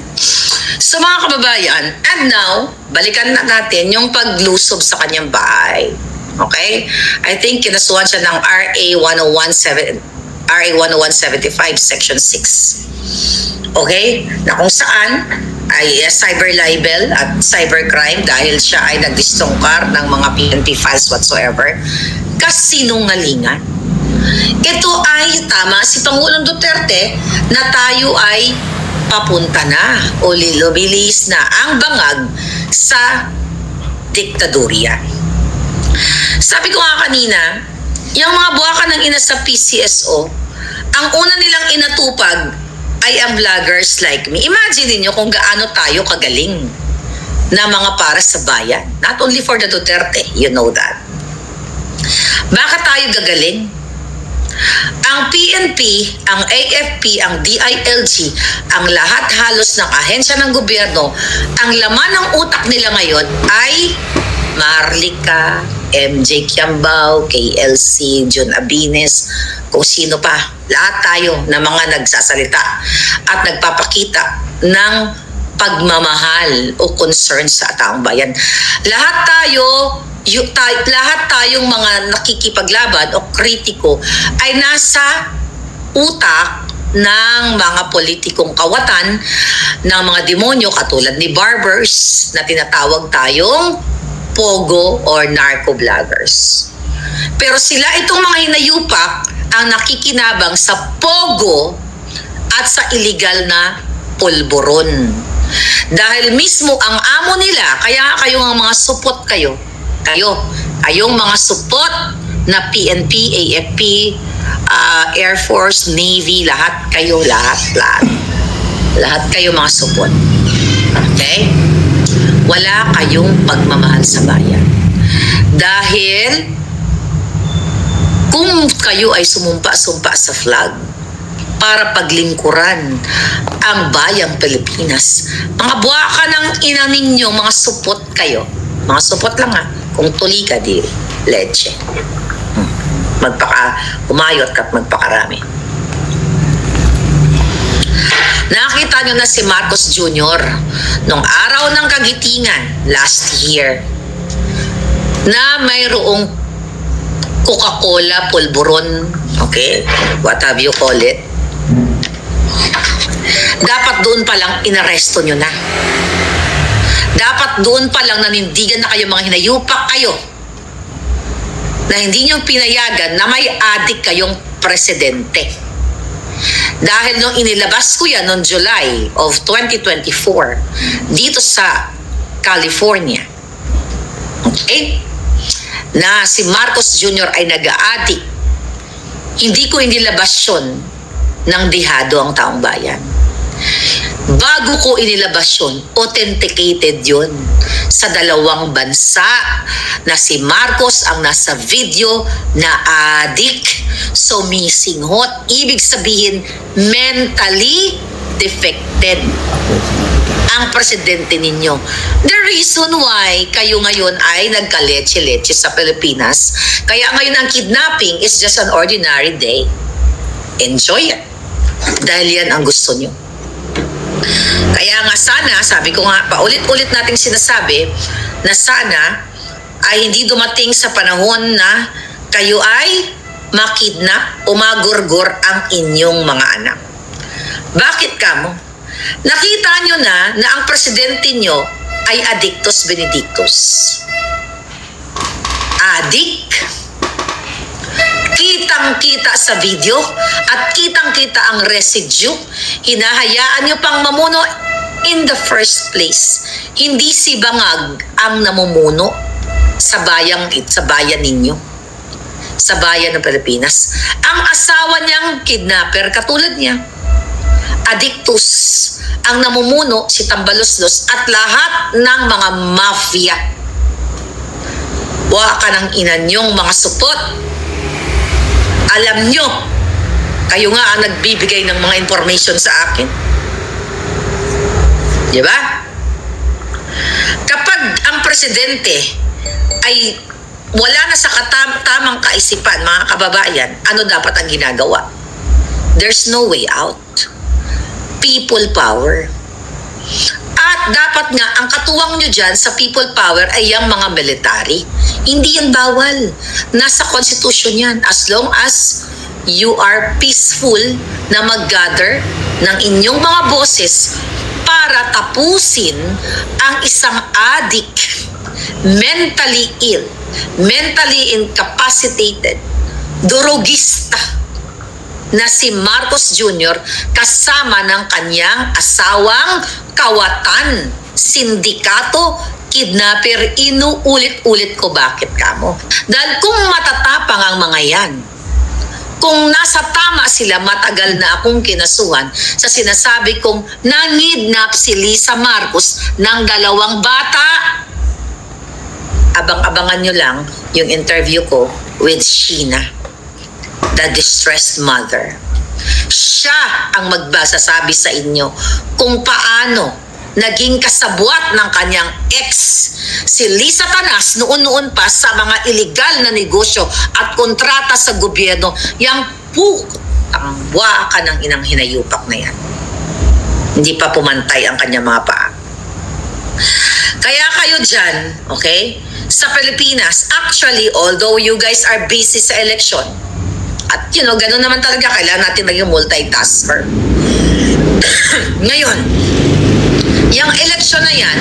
So mga kababayan, and now, balikan na natin yung paglusob sa kanyang bahay. Okay? I think kinasuhan siya ng RA 10175 Section 6. Okay? Na kung saan ay cyber libel at cybercrime dahil siya ay nagdistongkar ng mga PNP files whatsoever. Kasinungalingan. Ito ay tama si Pangulong Duterte na tayo ay papunta na o lumilis na ang bangag sa diktadurya. Sabi ko nga kanina, yung mga buwakan ng ina sa PCSO, ang una nilang inatupag ay ang vloggers like me. Imagine niyo kung gaano tayo kagaling na mga para sa bayan. Not only for the Duterte, you know that. Bakit tayo gagaling? Ang PNP, ang AFP, ang DILG, ang lahat halos ng ahensya ng gobyerno, ang laman ng utak nila ngayon ay Marlica, MJ Kiambao, KLC, John Abines, kung sino pa. Lahat tayo na mga nagsasalita at nagpapakita ng pagmamahal o concern sa taong bayan. Lahat tayong mga nakikipaglaban o kritiko ay nasa utak ng mga politikong kawatan ng mga demonyo katulad ni barbers na tinatawag tayong pogo or narco vloggers. Pero sila itong mga hinayupak ang nakikinabang sa pogo at sa illegal na pulburon. Dahil mismo ang amo nila, kaya kayong mga supot kayong mga supot na PNP, AFP, Air Force, Navy, lahat kayo mga supot. Okay? Wala kayong pagmamahal sa bayan. Dahil kung kayo ay sumumpa-sumpa sa flag para paglingkuran ang bayang Pilipinas, mga buwaka ng ina ninyo, mga supot kayo. Mga supot lang ha. Kung tuli ka, di leche. Umayot ka't magpakarami. Nakita nyo na si Marcos Jr. nung araw ng Kagitingan last year na mayroong Coca-Cola pulburon, okay? What have you call it? Dapat doon pa lang inaresto nyo na. Dapat doon pa lang nanindigan na kayo, mga hinayupak kayo, na hindi nyo pinayagan na may adik kayong presidente. Dahil nung inilabas ko yan noong July of 2024 dito sa California, okay, na si Marcos Jr. ay nag-aadi, hindi ko inilabas yun ng dihado ang taong bayan. Bago ko inilabas yun, authenticated yun sa dalawang bansa na si Marcos ang nasa video na adik, sumisinghot, ibig sabihin mentally defected ang presidente ninyo. The reason why kayo ngayon ay nagkaleche-leche sa Pilipinas, kaya ngayon ang kidnapping is just an ordinary day. Enjoy it. Dahil yan ang gusto nyo. Kaya nga sana, sabi ko nga, paulit-ulit nating sinasabi na sana ay hindi dumating sa panahon na kayo ay makidnap o magurgur ang inyong mga anak. Bakit kamo? Nakita nyo na ang presidente nyo ay Addictus Benedictus. Adik. Kitang-kita sa video at kitang-kita ang residue. Hinahayaan nyo pang mamuno in the first place. Hindi si Bangag ang namumuno sa bayan ninyo, sa bayan ng Pilipinas. Ang asawa niyang kidnapper, katulad niya, Addictus, ang namumuno si Tambaloslos at lahat ng mga mafia. Waka ng ina niyong mga supot. Alam nyo, kayo nga ang nagbibigay ng mga information sa akin. Di ba? Kapag ang presidente ay wala na sa tamang kaisipan, mga kababayan, ano dapat ang ginagawa? There's no way out. People power. At dapat nga, ang katuwang nyo dyan sa people power ay yung mga military. Hindi yan bawal. Nasa constitution yan. As long as you are peaceful na mag-gather ng inyong mga boses para tapusin ang isang addict, mentally ill, mentally incapacitated, drogista na si Marcos Jr. kasama ng kanyang asawang kawatan, sindikato, kidnapper. Inuulit-ulit ko bakit kamo. Dahil kung matatapang ang mga yan, kung nasa tama sila, matagal na akong kinasuhan sa sinasabi kong nangidnap si Lisa Marcos ng 2 bata. Abang-abangan nyo lang yung interview ko with Sheena, the distressed mother. Siya ang magsasabi sa inyo kung paano naging kasabwat ng kanyang ex, si Lisa Tanas, noon-noon pa sa mga illegal na negosyo at kontrata sa gobyerno, yung putang waka ng inang hinayupak na yan. Hindi pa pumantay ang kanyang mga paa. Kaya kayo dyan, okay, sa Pilipinas, actually, although you guys are busy sa election, at ganun naman talaga, kailangan natin maging multitasker. Ngayon, yung election na yan,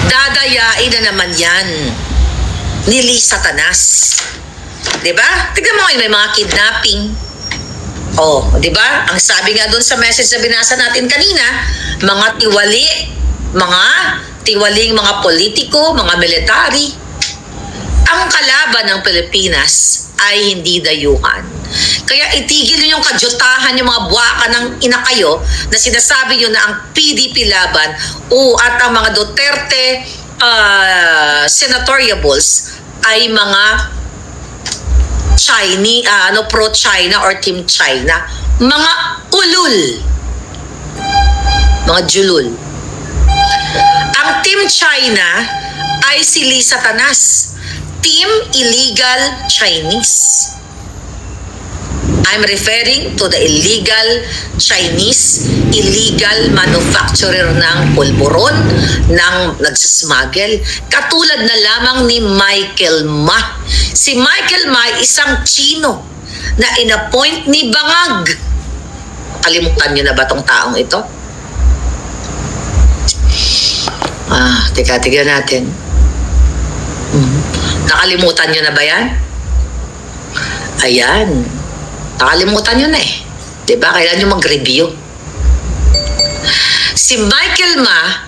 dadayain na naman yan ni Lisa Tanas. Diba? Tignan mo ngayon, may mga kidnapping. Oh, diba? Ang sabi nga doon sa message na binasa natin kanina, mga tiwaling mga politiko, mga military. Ang kalaban ng Pilipinas ay hindi dayuhan. Kaya itigil nyo yung kadyutahan, yung mga buwaka ng ina kayo na sinasabi nyo na ang PDP laban at ang mga Duterte senatoriables ay mga Chinese, pro-China or Team China. Mga ulul. Mga julul. Ang Team China ay si Lisa Tanas. Team Illegal Chinese. I'm referring to the illegal Chinese, illegal manufacturer ng pulburon, ng nagsasmuggle. Katulad na lamang ni Michael Ma. Si Michael Ma ay isang Chino na inappoint ni Bangag. Kalimutan niyo na ba tong taong ito? Tiga natin. Nakalimutan nyo na ba yan? Ayan. Nakalimutan nyo na eh. Diba? Kailan nyo mag-review. Si Michael Ma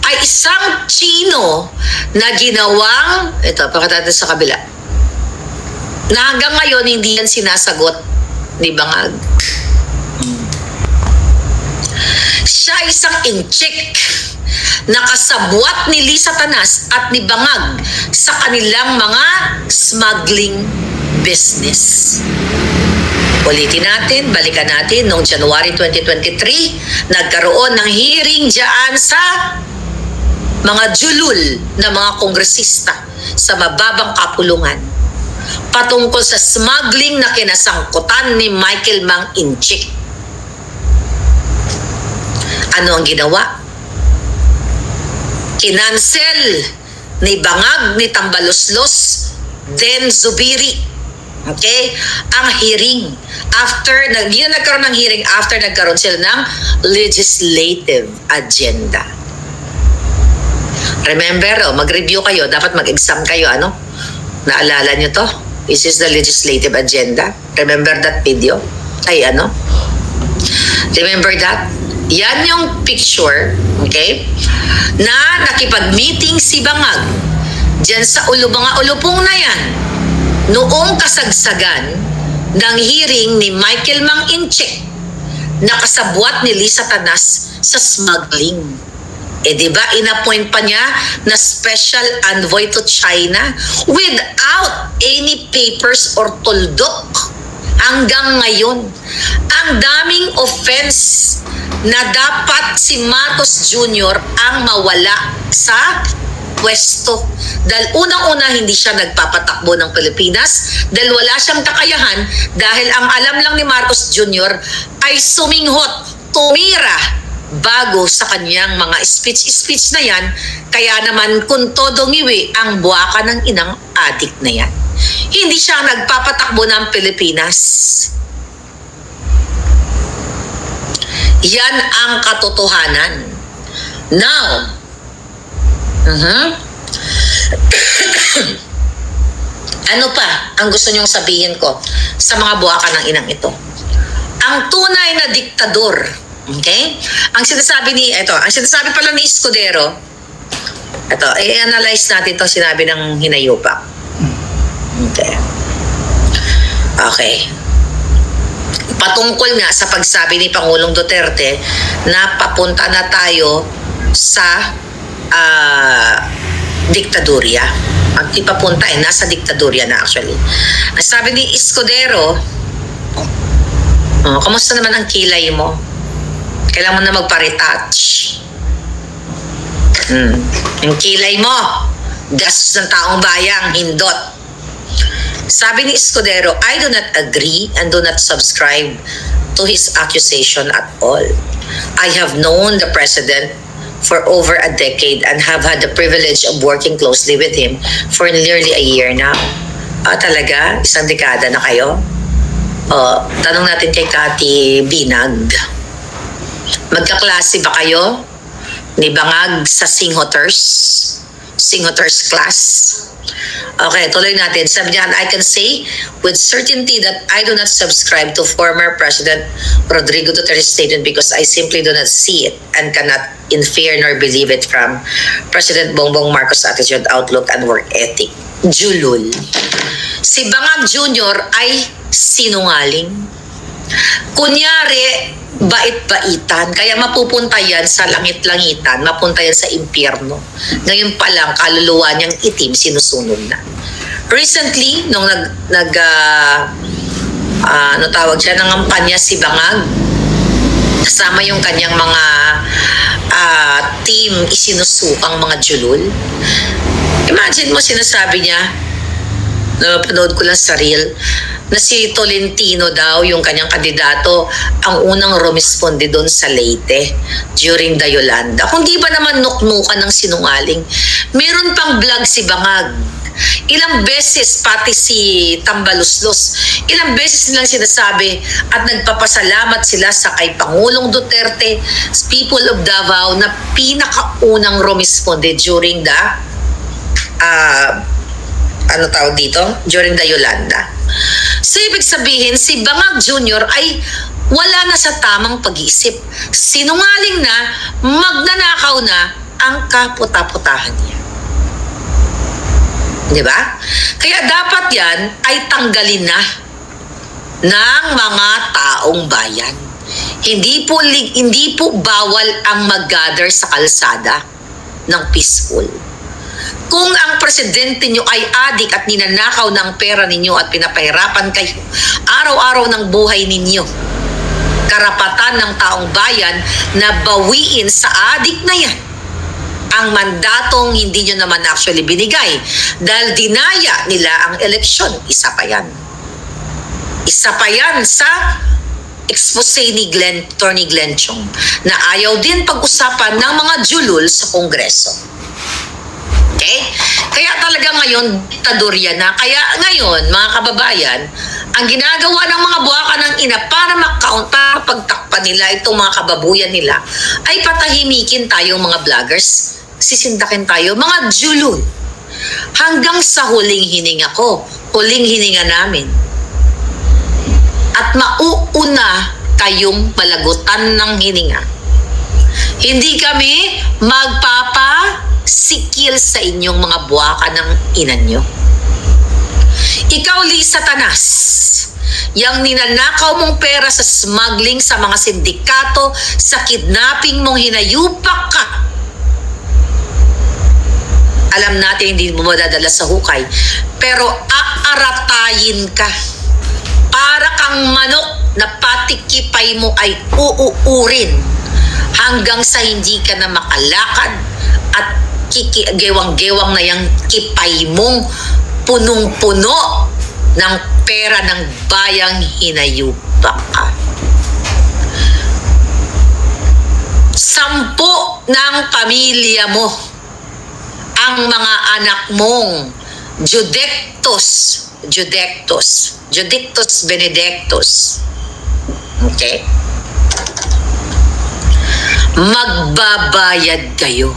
ay isang Chino na ginawang, ito, pakita natin sa kabila, na hanggang ngayon hindi yan sinasagot ni Bangag. Siya isang inchik na kasabwat ni Lisa Tanas at ni Bangag sa kanilang mga smuggling business. Ulitin natin, balikan natin, noong January 2023, nagkaroon ng hearing dyan sa mga julul na mga kongresista sa mababang kapulungan patungkol sa smuggling na kinasangkutan ni Michael Mang Inchik. Ano ang ginawa? Kinansel ni Bangag, ni Tambaloslos, then Zubiri. Okay? Ang hearing. Nagkaroon ng hearing after nagkaroon sila ng legislative agenda. Remember, mag-review kayo. Dapat mag-exam kayo. Naalala nyo to? This is the legislative agenda. Remember that video? Remember that? Yan yung picture, okay, na nakipag-meeting si Bangag dyan sa mga ulupong na yan noong kasagsagan ng hearing ni Michael Mang Inchik na kasabwat ni Lisa Tanas sa smuggling. Diba, inappoint pa niya na special envoy to China without any papers or tuldok. Hanggang ngayon, ang daming offense na dapat si Marcos Jr. ang mawala sa pwesto. Dahil unang-una hindi siya nagpapatakbo ng Pilipinas, dahil wala siyang kakayahan, dahil ang alam lang ni Marcos Jr. ay suminghot, tumira bago sa kanyang mga speech na yan. Kaya naman kung todo ngiwi ang buwaka ng inang adik na yan. Hindi siya nagpapatakbo ng Pilipinas. Yan ang katotohanan. Now, ano pa ang gusto nyong sabihin ko sa mga buwaka ng inang ito? Ang tunay na diktador, okay? Ang sinasabi pala ni Escudero, ito, i-analyze natin itong sinabi ng Hinayupak. Okay. Patungkol nga sa pagsabi ni Pangulong Duterte na papunta na tayo sa diktadurya. Di papunta nasa diktadurya na actually. Ang sabi ni Escudero, kamusta naman ang kilay mo? Kailangan mo na magpa-retouch. Ang kilay mo, gastos ng taong bayang, hindot. Sabi ni Escudero, I do not agree and do not subscribe to his accusation at all. I have known the president for over a decade and have had the privilege of working closely with him for nearly a year now. Talaga? Isang dekada na kayo? Tanong natin kay Cathy Binag. Magkaklase ba kayo ni Bangag sa Singhoters class? Okay, tuloy natin. Sabi niya, I can say with certainty that I do not subscribe to former President Rodrigo Duterte's statement because I simply do not see it and cannot infer nor believe it from President Bongbong Marcos' attitude, outlook, and work ethic. Julul. Si Bangag Jr. ay sinungaling. Kunyari, bait-baitan. Kaya mapupunta yan sa langit-langitan, mapunta yan sa impyerno. Ngayon pa lang, kaluluwa niyang itim, sinusunod na. Recently, nung tawag siya, nangampanya si Bangag, kasama yung kanyang mga team, isinusukang mga julul. Imagine mo, sinasabi niya, napanood ko lang sa reel, na si Tolentino daw, yung kanyang kandidato, ang unang rumisponde doon sa Leyte during the Yolanda. Kung di ba naman nuknukan ng sinungaling? Meron pang vlog si Bangag. Ilang beses, pati si Tambaluslos, ilang beses nilang sinasabi at nagpapasalamat sila sa kay Pangulong Duterte, people of Davao, na pinakaunang rumisponde during the during the Yolanda. So, ibig sabihin, si Bangag Jr. ay wala na sa tamang pag-iisip. Sinungaling na, magnanakaw na ang kaputa-putahan niya. Di ba? Kaya dapat yan ay tanggalin na ng mga taong bayan. Hindi po bawal ang mag-gather sa kalsada ng peaceful. Kung ang presidente nyo ay adik at ninanakaw ng pera ninyo at pinapahirapan kayo araw-araw ng buhay ninyo, karapatan ng taong bayan na bawiin sa adik na yan ang mandatong hindi nyo naman actually binigay dahil dinaya nila ang eleksyon. Isa pa yan. Isa pa yan sa expose ni Tony Glenn Chong na ayaw din pag-usapan ng mga julul sa Kongreso. Okay? Kaya talaga ngayon, diktadurya na. Kaya ngayon, mga kababayan, ang ginagawa ng mga buwaka ng ina para makaunta, pagtakpan nila itong mga kababuyan nila, ay patahimikin tayong mga vloggers, sisindakin tayo, mga julul. Hanggang sa huling hininga ko, huling hininga namin. At mauuna kayong malagutan ng hininga. Hindi kami magpapasikil sa inyong mga buwaka ng inan nyo. Ikaw, Lisa Tanas, yang ninanakaw mong pera sa smuggling sa mga sindikato, sa kidnapping mong hinayupak ka. Alam natin hindi mo madadala sa hukay, pero aaratayin ka. Para kang manok na patikipay mo ay uuurin hanggang sa hindi ka na makalakad at gewang-gewang na yung kipay mong punong-puno ng pera ng bayang hinayupak ka. 10 ng pamilya mo, ang mga anak mong Judictus Benedictus. Okay? Magbabayad kayo.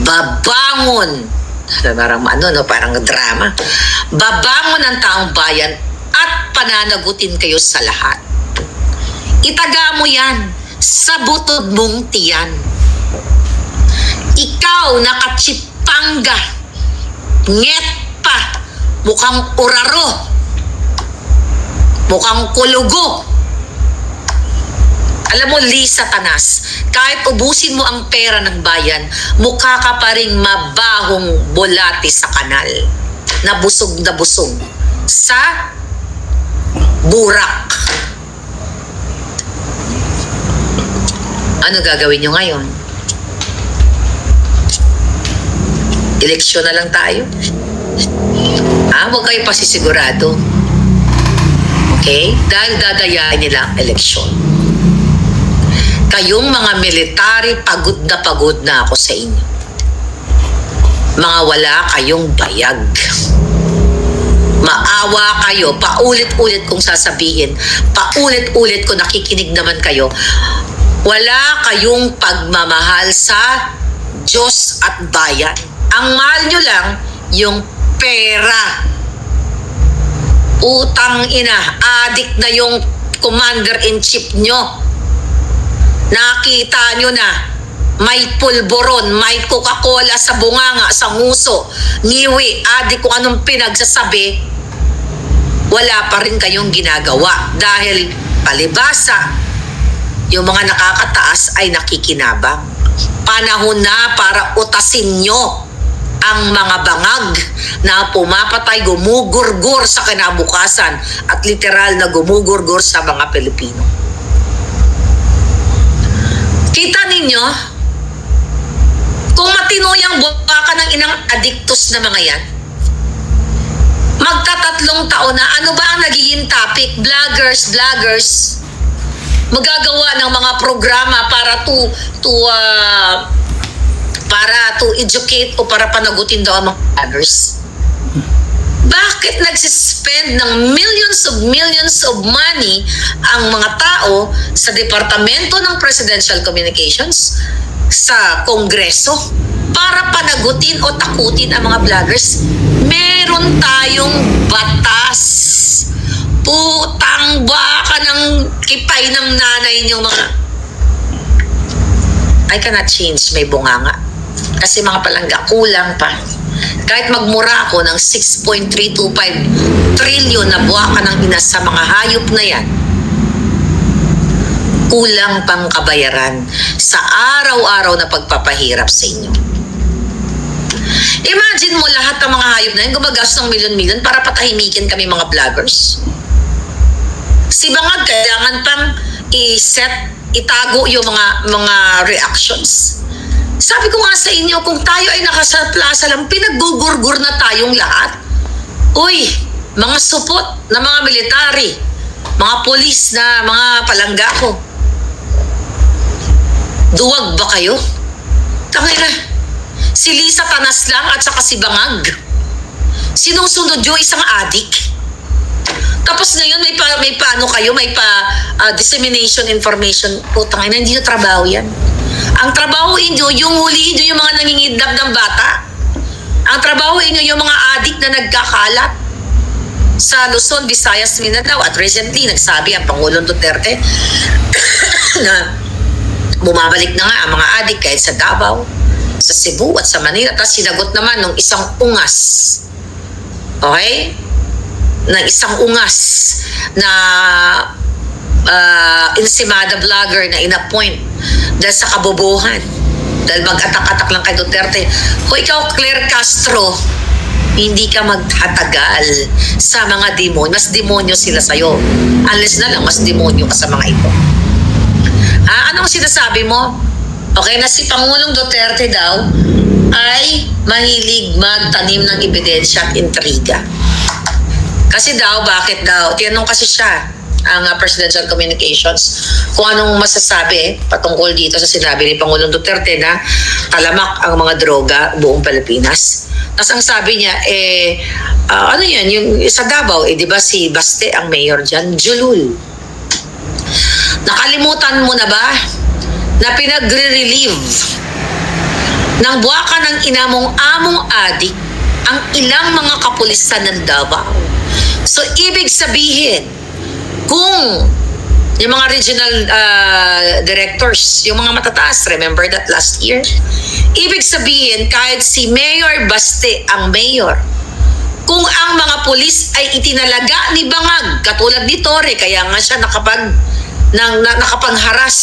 Babangon. Parang drama. Babangon ang taong bayan at pananagutin kayo sa lahat. Itaga mo yan sa butod mong tiyan. Ikaw nakatsipanga, nget pa, mukhang uraro, mukhang kulugo. Alam mo, Lisa Tanas, kahit ubusin mo ang pera ng bayan, mukha ka pa ring mabahong bolati sa kanal na busog sa burak. Ano gagawin nyo ngayon? Eleksyon na lang tayo. Huwag kayo pasisigurado. Okay? Dahil dadayain nila ang eleksyon. Kayong mga military, pagod na ako sa inyo. Mga wala kayong bayag. Maawa kayo. Paulit-ulit kong sasabihin. Paulit-ulit ko, nakikinig naman kayo. Wala kayong pagmamahal sa Diyos at bayan. Ang mahal nyo lang, yung pera. Utang ina, adik na yung commander-in-chief nyo. Nakita nyo na, may pulboron, may Coca-Cola sa bunganga, sa nguso, ngiwi, adik kung anong pinagsasabi, wala pa rin kayong ginagawa. Dahil palibasa, yung mga nakakataas ay nakikinabang. Panahon na para utasin nyo ang mga bangag na pumapatay, gumugurgur sa kinabukasan at literal na gumugurgur sa mga Pilipino. Kita ninyo, kung matino yung buka ng inang adiktos na mga yan, magta-3 taon na, ano ba ang nagiging topic? Vloggers, magagawa ng mga programa para to educate o para panagutin daw ang mga vloggers. Bakit nagsispend ng millions of money ang mga tao sa Departamento ng Presidential Communications, sa Kongreso, para panagutin o takutin ang mga vloggers? Meron tayong batas. Putang baka ng kipay ng nanay niyong mga... I cannot change, may bunganga. Kasi mga palangga, kulang pa. Kahit magmura ako ng 6.325 trillion na buwakan ng ina sa mga hayop na yan, kulang pang kabayaran sa araw-araw na pagpapahirap sa inyo. Imagine mo lahat ng mga hayop na yan gumagastos ng milyon-milyon para patahimikin kami mga vloggers. Si Bangag, kailangan pang itago yung mga reactions. Sabi ko nga sa inyo, kung tayo ay nakasa plaza lang, pinaggugurgur na tayong lahat. Uy, mga supot na mga military, mga polis na mga palangga ko. Duwag ba kayo? Tangina, si Lisa Tanas lang at saka si Bangag. Sinusunod yung isang adik. Tapos ngayon may paano kayo, may dissemination information. Putang ina, hindi yung trabaho yan. Ang trabaho inyo, yung huliin nyo yung mga nangingidnap ng bata. Ang trabaho inyo, yung mga adik na nagkakalat sa Luzon, Visayas, Mindanao. At recently, nagsabi ang Pangulong Duterte na bumabalik na nga ang mga adik kahit sa Davao, sa Cebu at sa Manila. Tapos sinagot naman ng isang ungas. Okay? Ng isang ungas na insimada vlogger na inappoint dahil sa kabobohan, dahil mag-atak-atak lang kay Duterte. O ikaw, Claire Castro, hindi ka magtatagal sa mga demonyo. Mas demonyo sila sa'yo. Unless na lang mas demonyo ka sa mga ito. Anong sinasabi mo? Okay, na si Pangulong Duterte daw ay mahilig magtanim ng ebidensya at intriga. Kasi daw, bakit daw? Tinanong kasi siya ang Presidential Communications kung anong masasabi patungkol dito sa sinabi ni Pangulong Duterte na talamak ang mga droga buong Pilipinas. Tapos ang sabi niya, ano yan, yung sa Davao, di ba si Baste ang mayor dyan? Julul. Nakalimutan mo na ba na pinagre-relieve ng buwaka ng inamong among adik ang ilang mga kapulisan ng Davao? So, ibig sabihin, kung yung mga regional directors, yung mga matataas, remember that last year? Ibig sabihin, kahit si Mayor Baste ang mayor, kung ang mga pulis ay itinalaga ni Bangag, katulad ni Torre, kaya nga siya nakapangharas,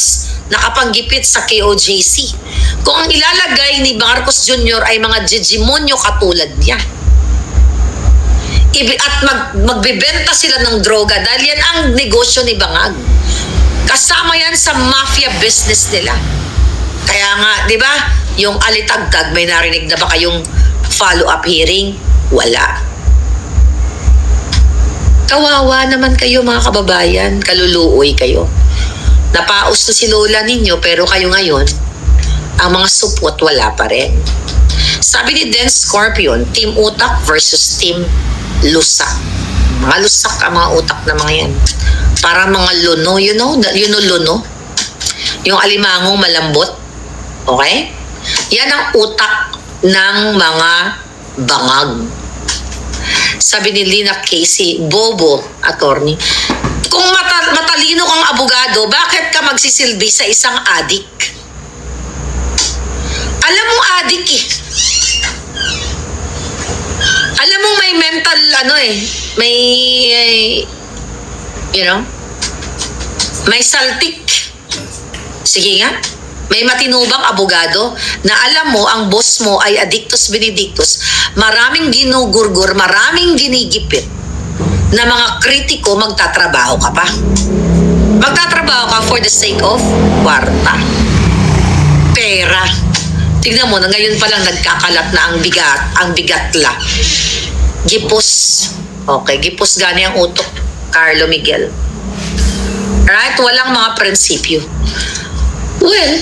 nakapanggipit sa KOJC. Kung ang ilalagay ni Marcos Jr. ay mga jijimonyo katulad niya, at magbebenta sila ng droga dahil yan ang negosyo ni Bangag. Kasama yan sa mafia business nila. Kaya nga, di ba, yung alitagtag, may narinig na ba kayong follow-up hearing? Wala. Kawawa naman kayo mga kababayan, kaluluoy kayo. Napaus na si lola ninyo pero kayo ngayon, ang mga supot wala pa rin. Sabi ni Den Scorpion, Team Utak versus Team Lusak. Mga lusak ang mga utak na mga yan. Para mga luno, you know luno? Yung alimangong malambot. Okay? Yan ang utak ng mga bangag. Sabi ni Lina Casey, bobo, attorney. Kung matalino kang abogado, bakit ka magsisilbi sa isang adik? Alam mo adik eh. Alam mo may mental may may saltik. Sige nga. May matinubang abogado na alam mo ang boss mo ay addictus benedictus, maraming ginugurgur, maraming ginigipit na mga kritiko, magtatrabaho ka pa. Magtatrabaho ka for the sake of kwarta. Pera. Tignan mo na ngayon pa lang nagkakalat na ang bigatla. Gipos. Okay, gipos gani ang utok. Carlo Miguel. Right? Walang mga prinsipyo. Well,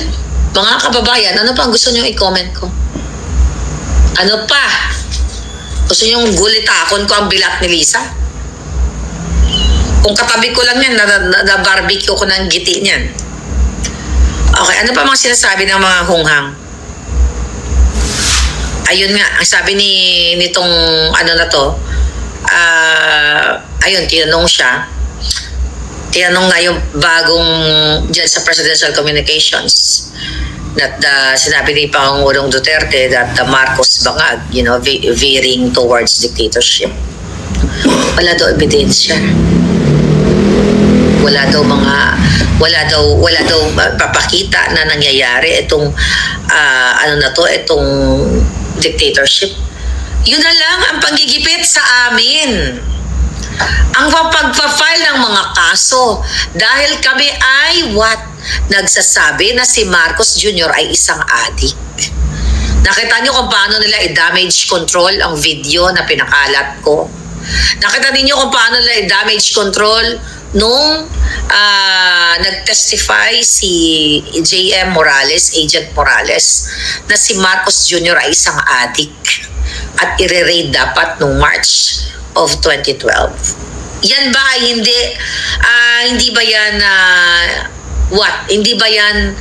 mga kababayan, ano pa ang gusto nyo i-comment ko? Ano pa? Gusto nyo gulitakon ko ang bilat ni Lisa? Kung katabi ko lang yan, na-barbecue ko ng giti niyan. Okay, ano pa mga sinasabi ng mga hunghang? Ayun nga, ang sabi nitong ayun, tinanong siya. Tinanong nga yung bagong dyan sa Presidential Communications that sinabi ni Pangulong Duterte that the Marcos Bangag, veering towards dictatorship. Wala daw ebidensya. Wala daw papakita na nangyayari itong itong dictatorship. Yun na lang ang panggigipit sa amin. Ang pagpa-file ng mga kaso dahil kami ay nagsasabi na si Marcos Jr. ay isang adik. Nakita niyo kung paano nila i-damage control ang video na pinakalat ko. Nakita niyo kung paano nila i-damage control nung nag-testify si J.M. Morales, Agent Morales, na si Marcos Jr. ay isang adik at i-raid dapat nung March of 2012. Yan ba ay hindi ba yan hindi ba yan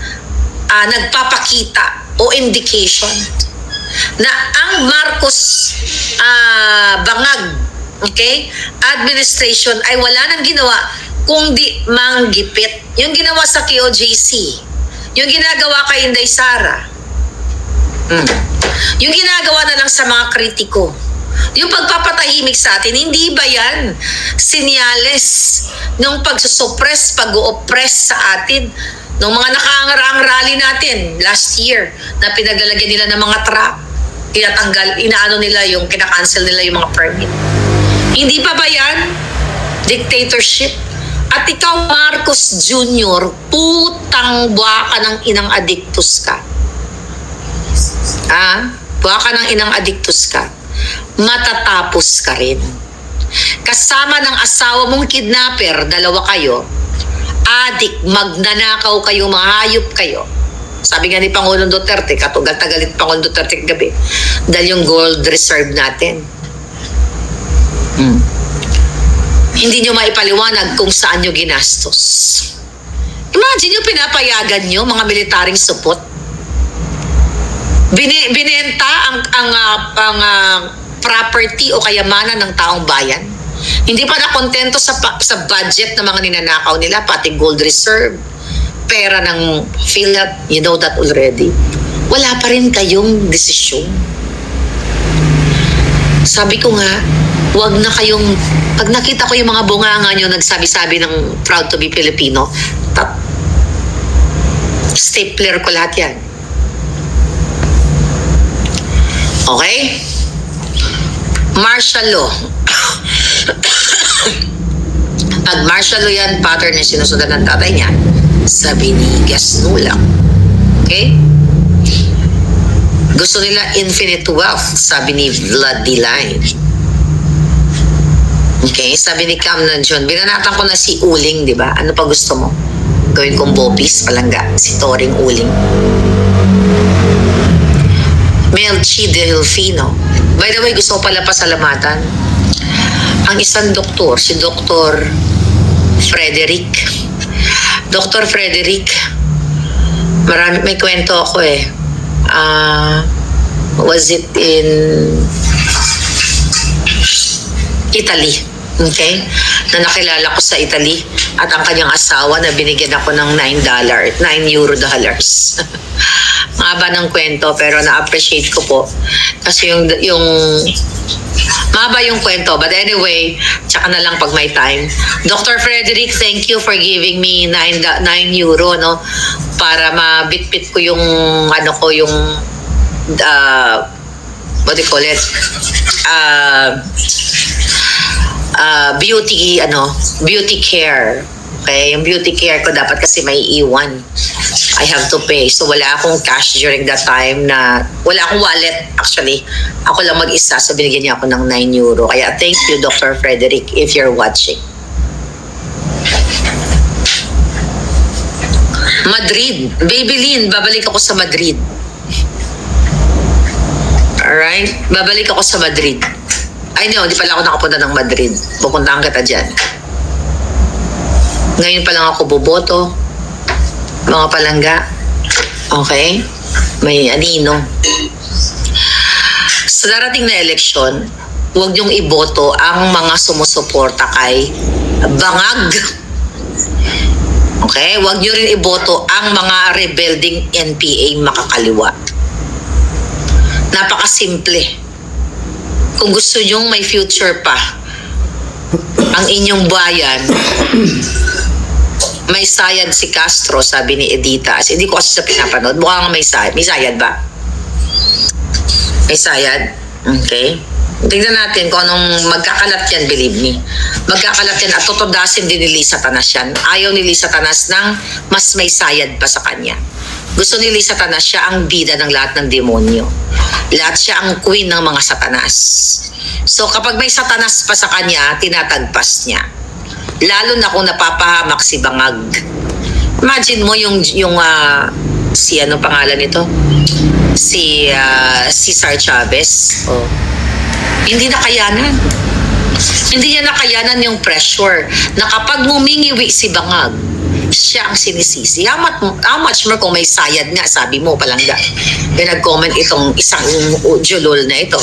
nagpapakita o indication na ang Marcos Bangag administration ay wala nang ginawa kundi manggipit. Yung ginawa sa KOJC, yung ginagawa kay Inday Sara, yung ginagawa na lang sa mga kritiko, yung pagpapatahimik sa atin, hindi ba yan sinyales ng pagsusuppress, pag-o-oppress sa atin ng mga nakaangaraang rally natin last year na pinaglalagyan nila ng mga trap, inaano nila yung kinakancel nila yung mga permit? Hindi pa ba yan dictatorship? At ikaw, Marcos Jr., putang buwa ka ng inang adiktus ka. Buwa ka ng inang adiktus ka. Matatapos ka rin. Kasama ng asawa mong kidnapper, dalawa kayo, adik, magnanakaw kayo, mahayop kayo. Sabi nga ni Pangulong Duterte, katugal-tagalit Pangulong Duterte gabi, dahil yung gold reserve natin. Hindi nyo maipaliwanag kung saan nyo ginastos. Imagine yung pinapayagan nyo, mga militaring support. Binenta ang property o kayamanan ng taong bayan. Hindi pa nakontento sa budget ng mga ninanakaw nila, pati gold reserve, pera ng PhilHealth, you know that already. Wala pa rin kayong desisyon. Sabi ko nga, wag na kayong, pag nakita ko yung mga bunganga nyo nagsabi-sabi ng proud to be Filipino, stapler ko lahat yan. Okay? Martial law. Pag martial law yan, pattern na sinusundan ng tatay niya, sabi ni Gasnulang. Okay? Gusto nila infinite wealth, sabi ni Vlad Diline. Okay? Sabi ni Cam Nanjon, binanatan ko na si Uling, di ba? Ano pa gusto mo? Gawin kong Bopis, palangga. Si Toring Uling. Melchi Delfino. By the way, gusto ko pala pasalamatan ang isang doktor, si Dr. Frederick. Dr. Frederick, may kwento ako eh. Was it in Italy? Okay? Na nakilala ko sa Italy at ang kanyang asawa na binigyan ako ng $9 dollars. Mahaba ng kwento pero na-appreciate ko po kasi yung mahaba yung kwento, but anyway, tsaka na lang pag may time. Dr. Frederick, thank you for giving me €9 no, para mabitbit ko yung yung what do you call it, beauty care. Okay, yung beauty care ko dapat kasi may iwan. I have to pay. So wala akong cash during that time na, wala akong wallet actually. Ako lang mag-isa, so binigyan niya ako ng €9. Kaya thank you, Dr. Frederick, if you're watching. Madrid. Baby Lynn, babalik ako sa Madrid. Alright? Babalik ako sa Madrid. Ay no, di pala ako nakapunta ng Madrid. Pupuntahan kita dyan. Ngayon pa lang ako boboto. Mga palangga. Okay? May anino. Sa darating na eleksyon, huwag niyong iboto ang mga sumusuporta kay Bangag. Okay? Huwag niyo rin iboto ang mga rebuilding NPA makakaliwa. Napakasimple. Kung gusto nyong may future pa ang inyong bayan, may sayad si Castro, sabi ni Edita. As hindi ko kasi sa pinapanood. Mukhang may sayad. May sayad ba? May sayad? Okay. Tingnan natin kung anong magkakalat yan, believe me. Magkakalat yan at tutudasin din ni Lisa Tanas yan. Ayaw ni Lisa Tanas ng mas may sayad pa sa kanya. Gusto ni Lisa Tanas siya ang bida ng lahat ng demonyo. Lahat siya ang queen ng mga satanas. So kapag may satanas pa sa kanya, tinatagpas niya. Lalo na kung napapahamak si Bangag. Imagine mo yung si anong pangalan nito? Si Cesar Chavez. Oh. Hindi nakayanan. Hindi niya nakayanan yung pressure na kapag mumingiwi si Bangag, siya ang sinisisi. How much more kung may sayad nga, sabi mo palangga. Nag-comment itong isang julol na ito.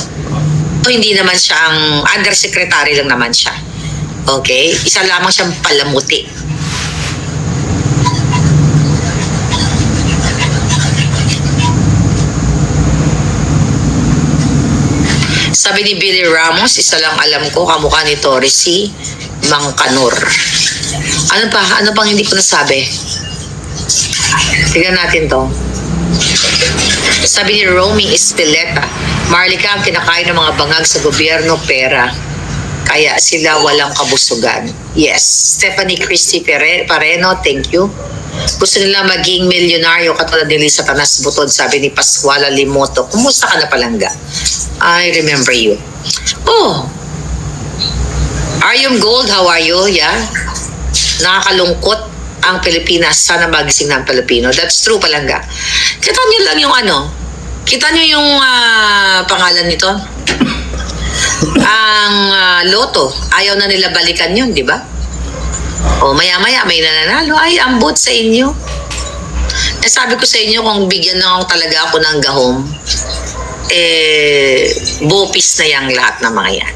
O hindi naman siya ang undersecretary lang naman siya. Okay? Isa lamang siyang palamuti. Sabi ni Billy Ramos, isa lang alam ko, kamukha ni Torres si Mangkanor. Ano pang hindi ko nasabi? Tignan natin to. Sabi ni Romy Espeleta, Marlica, ang kinakain ng mga bangag sa gobyerno, pera. Kaya sila walang kabusugan. Yes. Stephanie Christy Pareno, thank you. Gusto nila maging milyonaryo katulad ni Lisa Tanas Butod, sabi ni Pascuala Limoto. Kumusta ka na, Palangga? I remember you. Oh, Arium Gold, how are you? Yeah. Nakakalungkot ang Pilipinas. Sana magising ng Pilipino. That's true, Palangga. Kita nyo lang yung kita nyo yung pangalan nito? Ang loto. Ayaw na nila balikan yun, di ba? O maya-maya may nananalo. Ay, ambot sa inyo. Eh, sabi ko sa inyo, kung bigyan na talaga ako ng gahom, bopis na yung lahat ng mga yan.